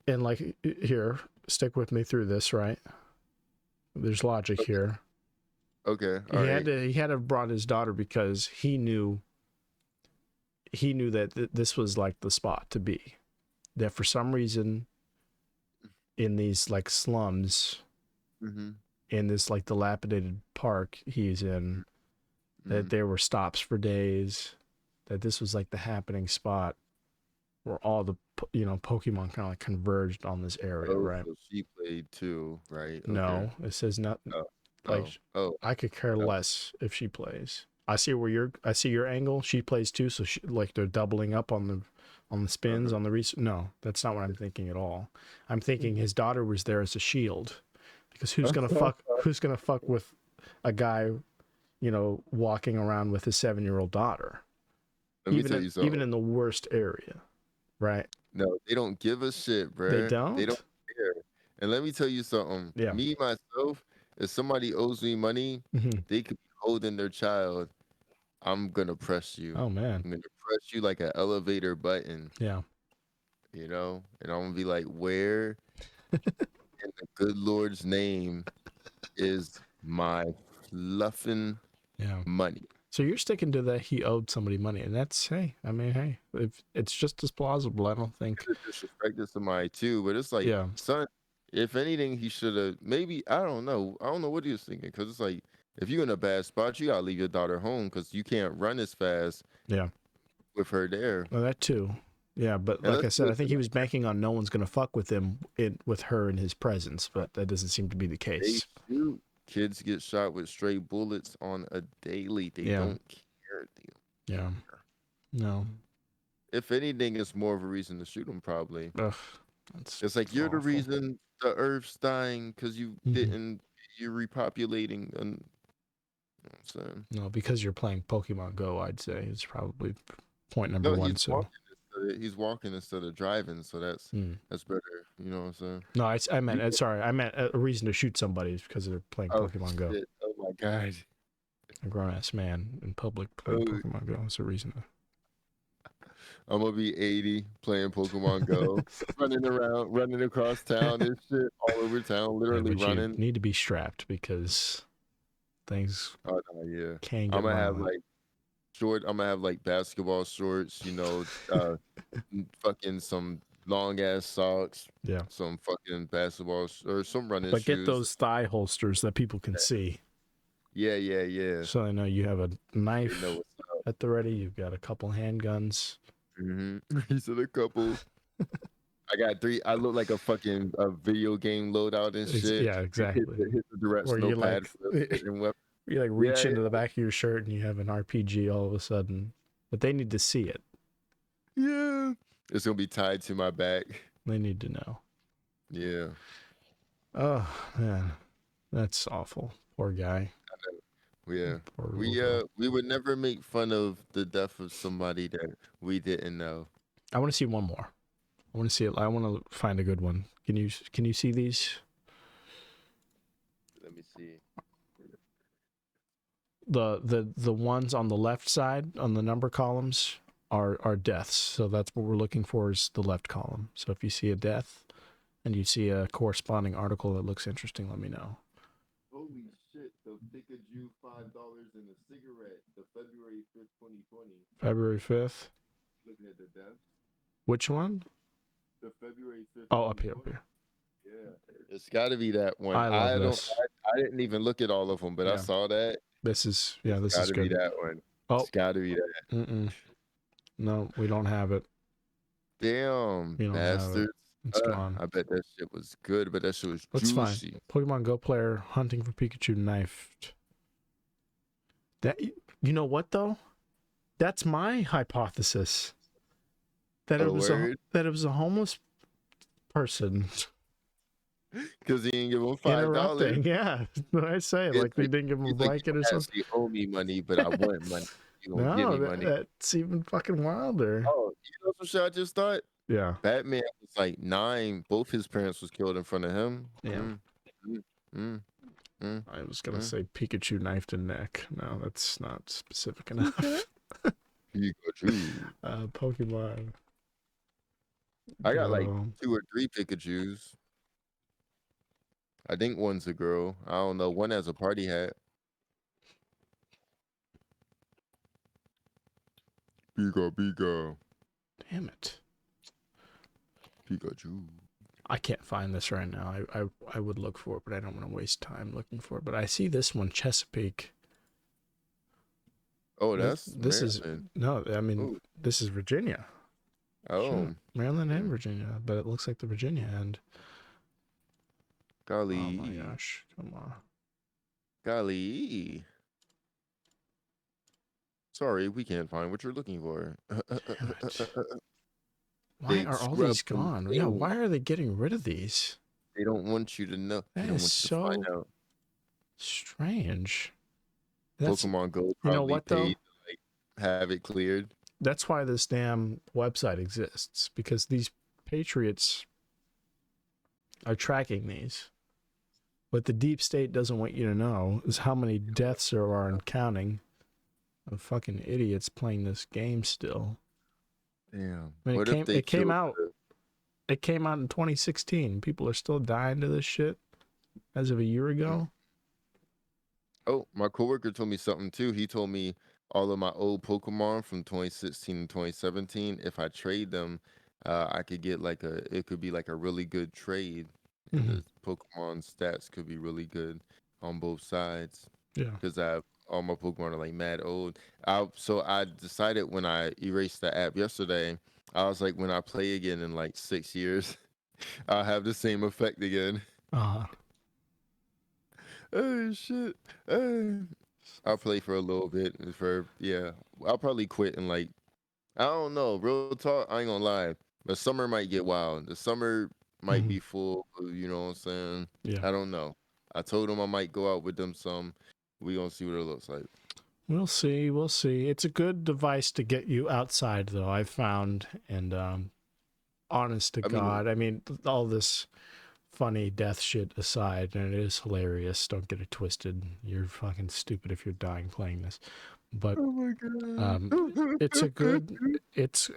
And like, here, stick with me through this, right? There's logic here. Okay. He had to have brought his daughter because he knew that this was like the spot to be. That for some reason, in these like slums, in this like dilapidated park he's in, that there were stops for days, that this was like the happening spot where all the Pokemon kind of like converged on this area, right? So she played too, right? Okay. No, it says nothing. I could care less if she plays. I see your angle. She plays too, so they're doubling up on the spins, on the No, that's not what I'm thinking at all. I'm thinking his daughter was there as a shield, because who's gonna fuck with a guy, walking around with his 7-year-old daughter, even in the worst area, right? No, they don't give a shit, bro. They don't care. And let me tell you something. Yeah. Me myself, if somebody owes me money, they could be holding their child. I'm gonna press you. Oh man, I'm gonna press you like an elevator button. Yeah. And I'm gonna be like, where in the good Lord's name is my fluffing money? So you're sticking to that he owed somebody money, and that's, hey, if it's just as plausible. I don't think disrespected somebody too, but it's like, son, if anything, he should have maybe, I don't know what he was thinking, because it's like, if you're in a bad spot, you gotta leave your daughter home, because you can't run as fast. With her there. Well, that too. Yeah, but like I said, I think he was banking on no one's gonna fuck with him with her in his presence, but that doesn't seem to be the case. Kids get shot with stray bullets on a daily. They don't care. No. If anything, it's more of a reason to shoot them, probably. It's like, you're awful. the reason the Earth's dying, because you didn't. You're repopulating, and no, because you're playing Pokemon Go, I'd say it's probably point number one. He's walking instead of driving, so that's better. You know what I'm saying? No, I meant a reason to shoot somebody is because they're playing Pokemon Go. Oh my God! A grown-ass man in public playing Pokemon Go is a reason to. I'm gonna be 80 playing Pokemon Go, running around, running across town and shit, all over town, literally running. You need to be strapped, because things can get I'm gonna have like basketball shorts, fucking some long ass socks, some fucking basketball or some running shoes. But get those thigh holsters that people can see. Yeah. So they know you have a knife at the ready. You've got a couple handguns. He said a couple. I got 3. I look like a fucking video game loadout and shit. Yeah, exactly. Hit the directional pad. You like reach into the back of your shirt and you have an RPG all of a sudden, but they need to see it. Yeah, it's gonna be tied to my back. They need to know. Yeah. Oh man, that's awful. Poor guy. Yeah. We would never make fun of the death of somebody that we didn't know. I want to see one more. I want to see it. I want to find a good one. Can you see these? Let me see. The ones on the left side on the number columns are deaths. So that's what we're looking for, is the left column. So if you see a death and you see a corresponding article that looks interesting, let me know. Holy shit, the Pikachu $5 in a cigarette, the February 5th, 2020. February 5th? Looking at the deaths. Which one? The February 5th. Oh, up here. Yeah. It's got to be that one. I love this. I didn't even look at all of them, but I saw that. This is, this is good. Gotta be that one. Oh, It's gotta be that. mm-mm. No, we don't have it. Damn, We don't have it. bastards. It's gone. I bet that shit was good, but that shit was That's fine. juicy. Pokemon Go player hunting for Pikachu knifed. That, you know what though? That's my hypothesis. That it was a homeless person Because he didn't give him interrupting. $5. Yeah, what I say, It's like they didn't give him a he's like, blanket or you something. actually owe me money, but I want money. You gonna give No, me money? that's even fucking wilder. Oh, you know some shit I just thought? Yeah, Batman was like 9. Both his parents was killed in front of him. yeah. Mm. I was gonna say Pikachu knifed a neck. No, that's not specific enough. Pikachu. Pokemon. I got like Go. 2 or 3 Pikachus. I think one's a girl. I don't know. One has a party hat. Pika. Damn it. Pikachu. I can't find this right now. I would look for it, but I don't want to waste time looking for it. But I see this one, Chesapeake. Oh, that's this Maryland. is no. I mean, Ooh. this is Virginia. Oh, Sure. Maryland and Virginia, but it looks like the Virginia end. golly. Oh my gosh! Come on. Golly. Sorry, we can't find what you're looking for. Damn it. Why They are all scrubbed these them gone? clean. Yeah, why are they getting rid of these? They don't want you to know. They That don't is want you to so find out. strange. That's, Pokemon Go you know probably what though? paid to like have it cleared. That's why this damn website exists, because these patriots are tracking these. What the deep state doesn't want you to know is how many deaths there are and counting of fucking idiots playing this game still. Damn. I mean, What if they it came killed out. It came out in 2016. People are still dying to this shit as of a year ago. Oh, my coworker told me something too. He told me all of my old Pokemon from 2016 and 2017, if I trade them, I could get it could be like a really good trade. And the Pokemon stats could be really good on both sides. Yeah. Because all my Pokemon are like mad old. So I decided when I erased the app yesterday, I was like, when I play again in like 6 years, I'll have the same effect again. Oh shit. I'll play for a little bit I'll probably quit and like I don't know, real talk, I ain't gonna lie. The summer might get wild. The summer might be full, you know what I'm saying? Yeah. I don't know. I told them I might go out with them some. We gonna see what it looks like. We'll see. We'll see. It's a good device to get you outside, though, I've found. And honest to God, I mean, all this funny death shit aside, and it is hilarious. Don't get it twisted. You're fucking stupid if you're dying playing this. But oh my God. it's a good. It's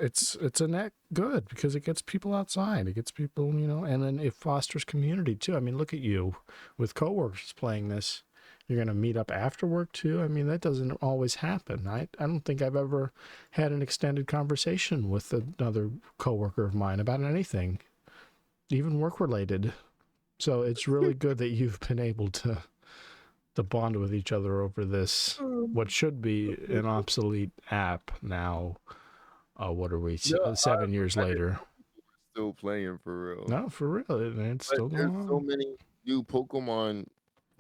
a net good because it gets people outside. It gets people, and then it fosters community too. I mean, look at you with coworkers playing this. You're going to meet up after work too. I mean, that doesn't always happen. I don't think I've ever had an extended conversation with another coworker of mine about anything, even work related. So it's really good that you've been able to bond with each other over this, what should be an obsolete app now. What are we, 7 years later? Still playing for real. No, for real. It's still going on. There's so many new Pokemon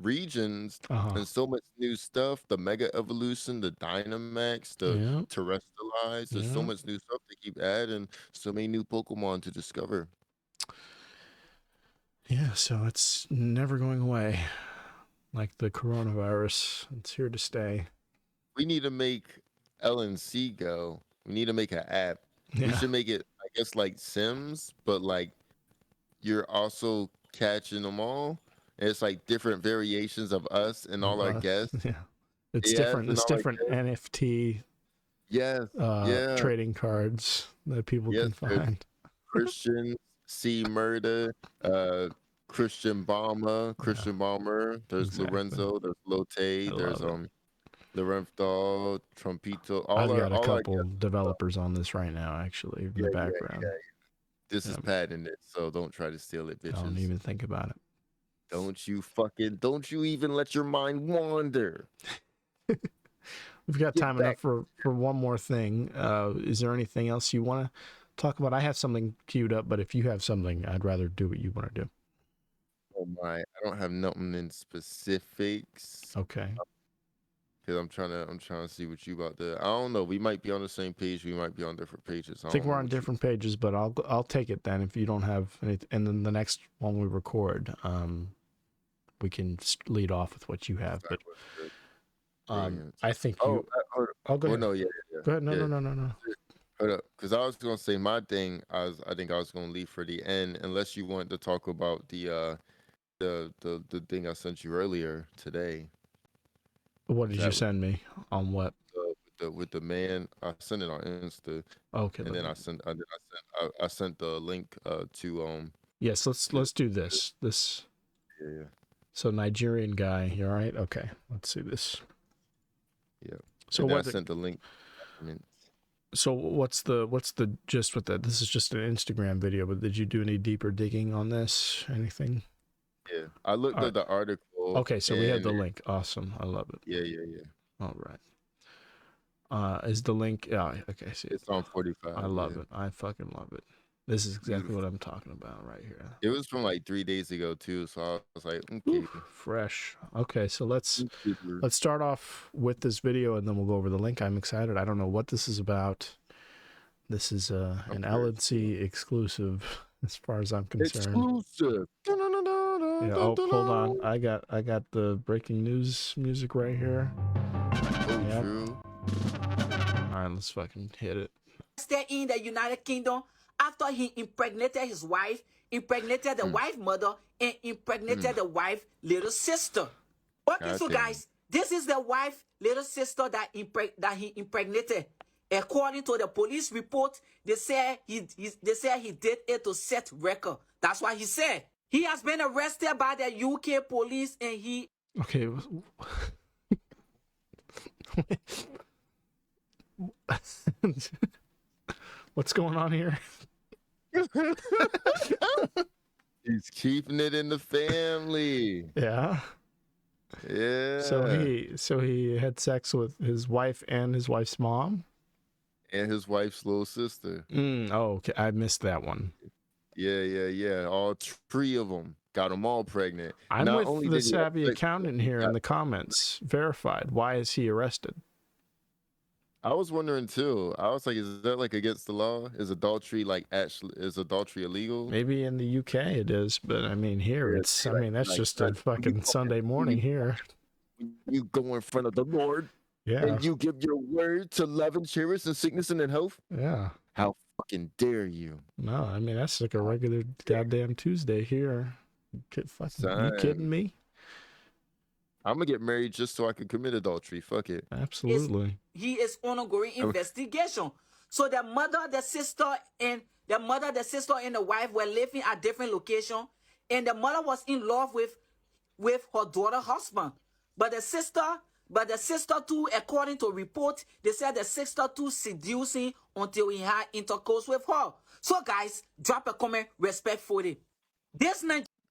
regions and so much new stuff. The Mega Evolution, the Dynamax, the Terrestrialize. There's so much new stuff to keep adding. So many new Pokemon to discover. Yeah, so it's never going away. Like the coronavirus, it's here to stay. We need to make L&C Go. We need to make an app. Yeah. We should make it, I guess, like Sims, but like you're also catching them all. And it's like different variations of us and all our guests. Yeah, it's different. It's different NFT. Yes. Trading cards that people can find. Christian C. Murder, Christian Bomber. There's Lorenzo. There's Lotte. There's Lorenzo, Trumpito. I've got a couple developers on this right now, actually, in the background. Yeah. This is patented, so don't try to steal it, bitches. Don't even think about it. Don't you even let your mind wander. We've got Get time back. enough for one more thing. Is there anything else you want to talk about? I have something queued up, but if you have something, I'd rather do what you want to do. Oh my, I don't have nothing in specifics Okay. because I'm trying to see what you about to. I don't know. We might be on the same page. We might be on different pages. I I think don't we're know on what you. different pages, but I'll take it then if you don't have anything. And then the next one we record, we can lead off with what you have. But Brilliant. I think Oh, you. Oh, go well, ahead. no, yeah, Go ahead. No, yeah. no, no, no, no. Hold up, because I was gonna say my thing. I think I was gonna leave for the end, unless you want to talk about the thing I sent you earlier today. What Is did you that send me on what? with the man? I sent it on Insta, Okay, and let then me. I sent the link to Yes, to, let's do this. This. yeah, So Nigerian guy, you all right? Okay, let's see this. yeah, So and then I what? sent the link. Documents. So what's the gist with that? This is just an Instagram video, but did you do any deeper digging on this? Anything? Yeah, I looked All right. at the article, Okay, so we have and the link. Awesome. I love it. yeah. All right. Is the link? Yeah. Okay. I see it. It's on I 45. love Yeah, it. I fucking love it. This is exactly what beautiful. I'm talking about right here. It was from like 3 days ago too, so I was like, Ooh, okay. fresh. Okay, so let's Super. start off with this video and then we'll go over the link. I'm excited. I don't know what this is about. This is I'm an curious too. L&C exclusive as far as I'm concerned. Exclusive. Yeah, oh, hold on. I got the breaking news music right here. Oh, Yep. true. All right, let's fucking hit it. Stay in the United Kingdom after he impregnated his wife, impregnated the wife mother, and impregnated the wife little sister. Okay, God so damn. guys, this is the wife little sister that he impregnated. According to the police report, they say he did it to set record. That's what he said. He has been arrested by the UK police and he Okay. What's going on here? He's keeping it in the family. Yeah. Yeah. So he had sex with his wife and his wife's mom. And his wife's little sister. Oh, okay. I missed that one. Yeah. All three of them got them all pregnant. I'm Not with only the did he have savvy sex, accountant he here got- in the comments. Verified. Why is he arrested? I was wondering too. I was like, is that like against the law? Is adultery illegal? Maybe in the UK it is, but I mean here Yeah, it's. see, I mean that's like, just a fucking Sunday morning here. You go in front of the Lord Yeah. and you give your word to love and cherish in sickness and in health. Yeah. How fucking dare you? No, I mean that's like a regular goddamn Tuesday here. You kidding me? I'm gonna get married just so I can commit adultery. Fuck it. Absolutely. he is ongoing investigation. So the mother, the sister, and the wife were living at different locations, and the mother was in love with her daughter husband. But the sister too, according to report, they said the sister too seducing until he had intercourse with her. So guys, drop a comment respectfully. This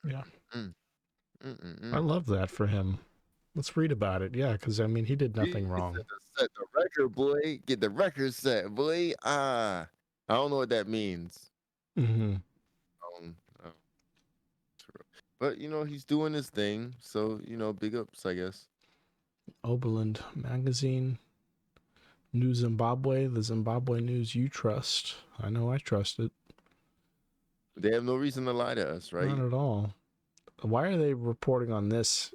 Yeah. Mm-mm-mm. I love that for him. Let's read about it. Yeah, because I mean he did nothing wrong. Set the record, boy. Get the record set, boy. I don't know what that means. Mm-hmm. Oh. But he's doing his thing, so big ups, I guess. Oberland Magazine, New Zimbabwe, the Zimbabwe news you trust. I know I trust it. They have no reason to lie to us, right? Not at all. Why are they reporting on this?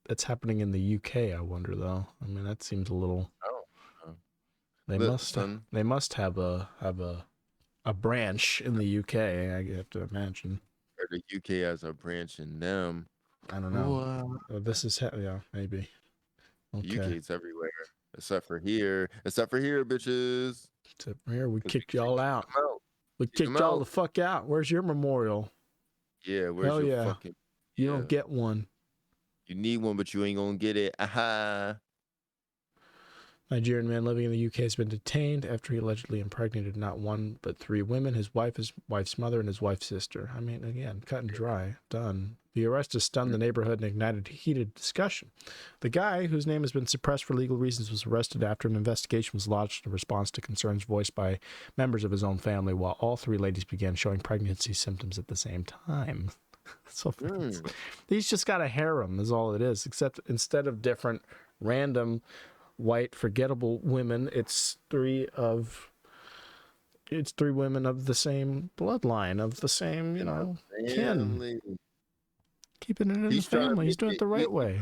That's happening in the UK. I wonder though. I mean, that seems a little. Oh. They must have a branch in the UK. I have to imagine. Or the UK has a branch in them. I don't know. This is maybe. Okay. UK's everywhere except for here, bitches. Except here, we kicked y'all out. We Kick 'em kicked y'all out. the fuck out. Where's your memorial? Yeah, where's Hell your yeah. fucking? You don't get one. You need one, but you ain't gonna get it. Aha. Nigerian man living in the UK has been detained after he allegedly impregnated not one but three women: his wife, his wife's mother, and his wife's sister. I mean, again, cut and dry, done. The arrest has stunned the neighborhood and ignited heated discussion. The guy, whose name has been suppressed for legal reasons, was arrested after an investigation was lodged in response to concerns voiced by members of his own family, while all three ladies began showing pregnancy symptoms at the same time. So he's just got a harem, is all it is, except instead of different random white forgettable women, it's three women of the same bloodline, of the same, kin. Keeping it in the family. He's doing it the right way.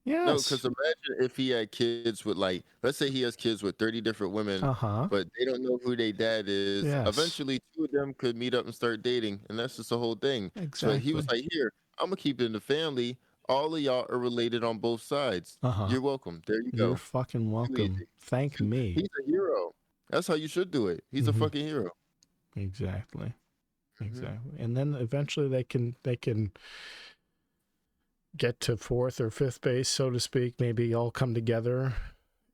Yes. No, because imagine if he had kids with, like, let's say he has kids with 30 different women, but they don't know who their dad is. Yes. Eventually, two of them could meet up and start dating, and that's just the whole thing. Exactly. So he was like, here, I'm going to keep it in the family. All of y'all are related on both sides. You're welcome. There you go. You're fucking welcome. Thank me. He's a hero. That's how you should do it. He's a fucking hero. Exactly. Exactly. And then eventually they can get to fourth or fifth base, so to speak, maybe all come together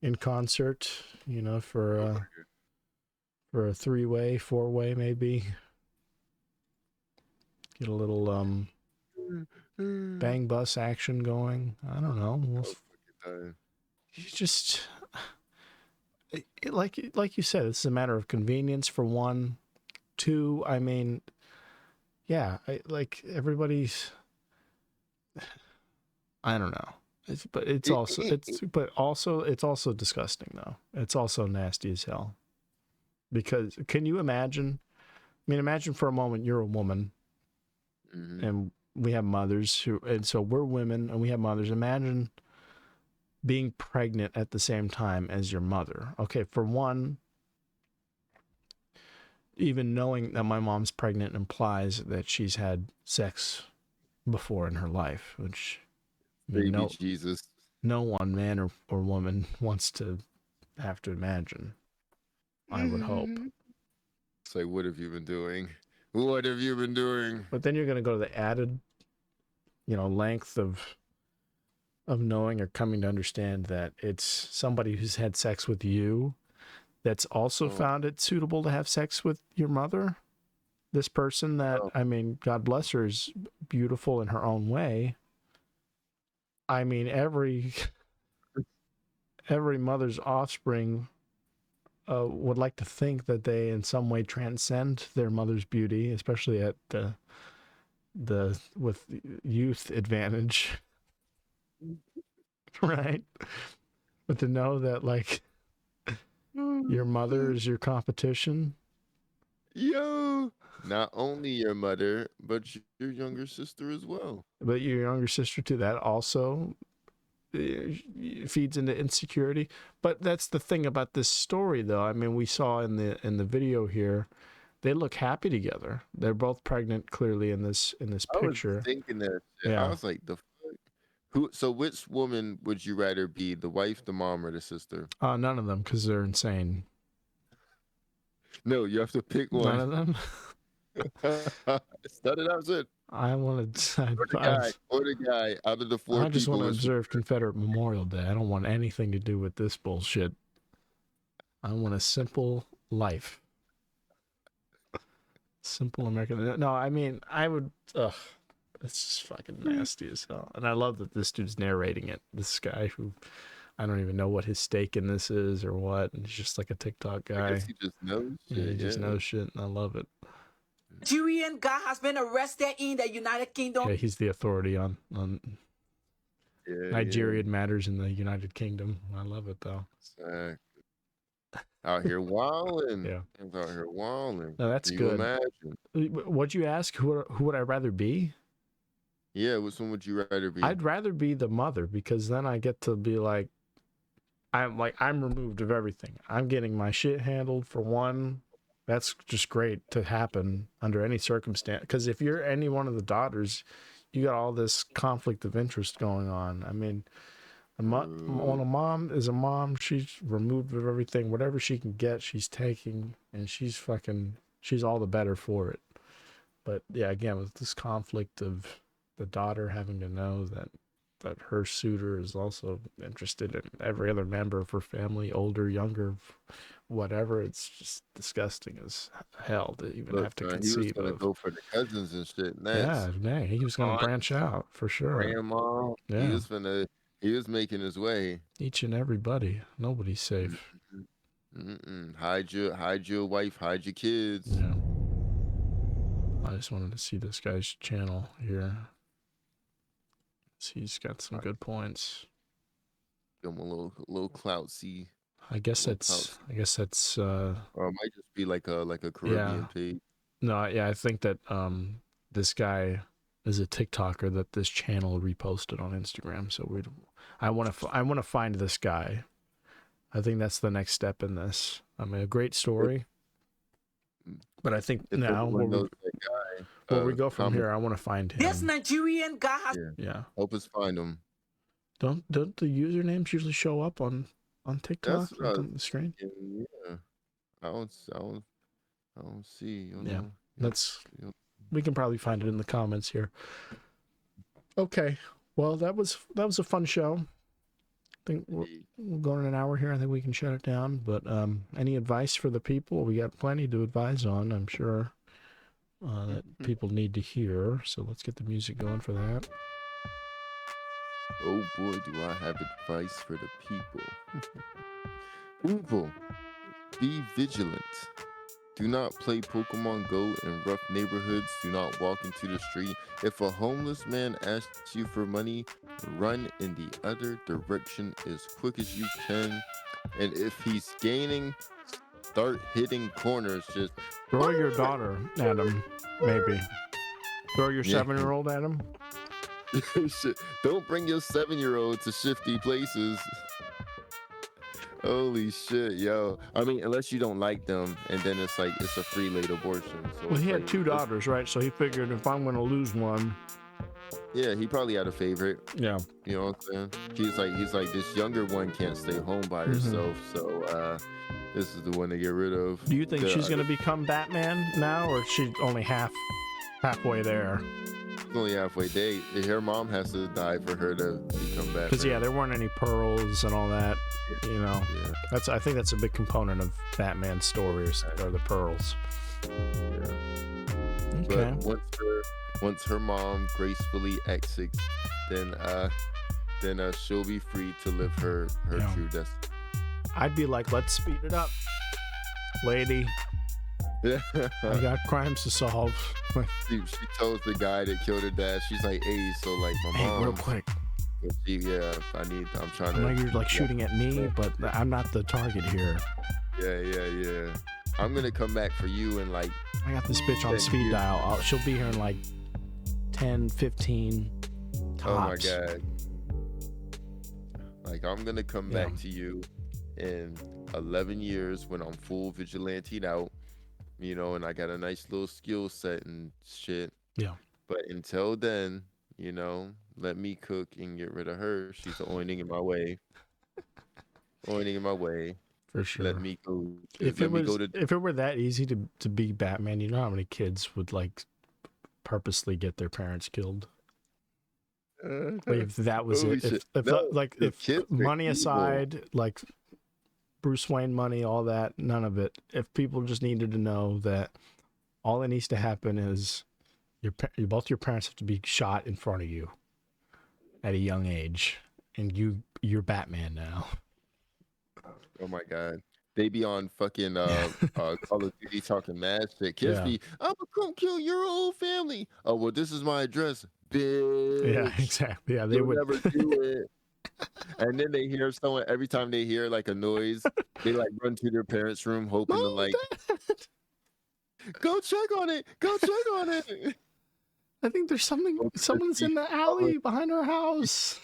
in concert, for a three-way, four-way, maybe. Get a little bang bus action going. I don't know. You just, like you said, it's a matter of convenience for one. Two, I mean, yeah, everybody's. I don't know. It's also disgusting though. It's also nasty as hell. Because can you imagine? I mean, imagine for a moment you're a woman, and we have mothers and so we're women and we have mothers. Imagine being pregnant at the same time as your mother. Okay, for one, even knowing that my mom's pregnant implies that she's had sex before in her life, which. Jesus. No one, man or woman, wants to have to imagine. I would hope. It's like, what have you been doing? What have you been doing? But then you're going to go to the added, length of knowing or coming to understand that it's somebody who's had sex with you that's also found it suitable to have sex with your mother. This person that, I mean, God bless her, is beautiful in her own way. I mean, every mother's offspring would like to think that they in some way transcend their mother's beauty, especially at the with youth advantage, right? But to know that your mother is your competition. Yo, not only your mother, but your younger sister as well. But your younger sister too. That also feeds into insecurity. But that's the thing about this story, though. I mean, we saw in the video here, they look happy together. They're both pregnant, clearly in this picture. I was thinking that. Yeah. I was like, the fuck? Who? So, which woman would you rather be, the wife, the mom, or the sister? None of them, because they're insane. No, you have to pick one. None of them. Start it out, it. I want to. Or the guy out of the four. I just want to observe Confederate Memorial Day. I don't want anything to do with this bullshit. I want a simple life. Simple American. No, I mean, I would. It's just fucking nasty as hell. And I love that this dude's narrating it. This guy who, I don't even know what his stake in this is or what. And he's just like a TikTok guy. I guess he just knows shit. Yeah, he just knows shit, and I love it. Nigerian guy has been arrested in the United Kingdom. Yeah, he's the authority on Nigerian matters in the United Kingdom. I love it though. Exactly. Out here wilding. Yeah. He's out here wilding. No, that's good. Imagine. What'd you ask? Who would I rather be? Yeah, which one would you rather be? I'd rather be the mother, because then I get to be like, I'm removed of everything. I'm getting my shit handled for one. That's just great to happen under any circumstance. Because if you're any one of the daughters, you got all this conflict of interest going on. I mean, when a mom is a mom, she's removed of everything. Whatever she can get, she's taking, and she's all the better for it. But yeah, again, with this conflict of the daughter having to know that that her suitor is also interested in every other member of her family, older, younger, whatever. It's just disgusting as hell to even have to He was conceive gonna of. go for the cousins and shit Yeah, next. man, he was going to Aunt, branch out for sure. grandma. Yeah, He was making his way. each and everybody. Nobody's safe. Hide your wife, hide your kids. Yeah. I just wanted to see this guy's channel here. He's got some good points. Give him a little clout. See, I guess that's. or it might just be like a Caribbean page. No, yeah, I think that this guy is a TikToker that this channel reposted on Instagram. So I want to find this guy. I think that's the next step in this. I mean, a great story. But I think now where we go from here, I want to find him. This Nigerian guy has. Yeah. Help us find him. Don't the usernames usually show up on TikTok on the screen? Yeah. I don't see. Yeah. We can probably find it in the comments here. Okay. Well, that was a fun show. I think we're going an hour here. I think we can shut it down. But any advice for the people? We got plenty to advise on, I'm sure, that people need to hear. So let's get the music going for that. Oh boy, do I have advice for the people. People, be vigilant. Do not play Pokemon Go in rough neighborhoods. Do not walk into the street. If a homeless man asks you for money, run in the other direction as quick as you can. And if he's gaining, start hitting corners. Just throw your daughter at him, maybe. Throw your 7-year-old at him. Don't bring your 7-year-old to shifty places. Holy shit, yo. I mean, unless you don't like them, and then it's like, it's a free late abortion. So well, he had 2 daughters, right? So he figured if I'm going to lose one. Yeah, he probably had a favorite. Yeah. You know what I'm saying? He's like, this younger one can't stay home by herself, so this is the one to get rid of. Do you think she's going to become Batman now, or is she only halfway there? Only halfway there. Her mom has to die for her to become Batman. Because there weren't any pearls and all that. You know, I think that's a big component of Batman's stories, are the pearls. Yeah. Okay. But once her mom gracefully exits, then she'll be free to live her true destiny. I'd be like, let's speed it up, lady. I got crimes to solve. she tells the guy that killed her dad, she's like, hey, so like my mom. Real quick. I'm trying to. I know you're like shooting at me, but I'm not the target here. Yeah. I'm gonna come back for you and like. I got this bitch on speed dial. She'll be here in like 10, 15 tops. Oh my god. Like I'm gonna come back to you in 11 years when I'm full vigilante'd out, you know, and I got a nice little skill set and shit. Yeah. But until then, you know, let me cook and get rid of her. She's oining in my way. For sure. Let me go. If it were that easy to be Batman, you know how many kids would like purposely get their parents killed? Like if that was it. If money aside, like Bruce Wayne money, all that, none of it. If people just needed to know that all that needs to happen is both your parents have to be shot in front of you at a young age, and you're Batman now. Oh my god, they be on fucking Call of Duty talking mad shit. Kids be, I'm gonna come kill your whole family. Oh well, this is my address, bitch. Yeah, exactly. Yeah, they would never do it. And then they hear someone every time they hear like a noise, they like run to their parents' room hoping to like go check on it. I think there's someone's in the alley behind our house.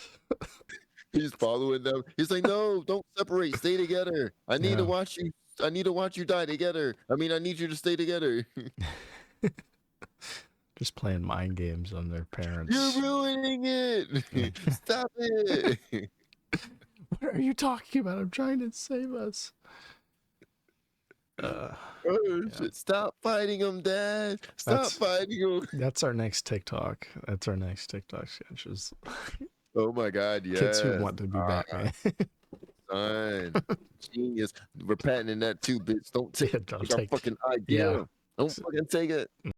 He's following them. He's like, no, don't separate. Stay together. I need to watch you. I need to watch you die together. I mean, I need you to stay together. Just playing mind games on their parents. You're ruining it. Stop it. What are you talking about? I'm trying to save us. Shit. Stop fighting him, Dad. Stop fighting him. That's our next TikTok. Sketches. Oh my God, yes. Kids who want to be Batman. Son, genius. We're patenting that too, bitch. Don't take, Yeah, don't take our take- fucking idea. yeah. Don't fucking take it.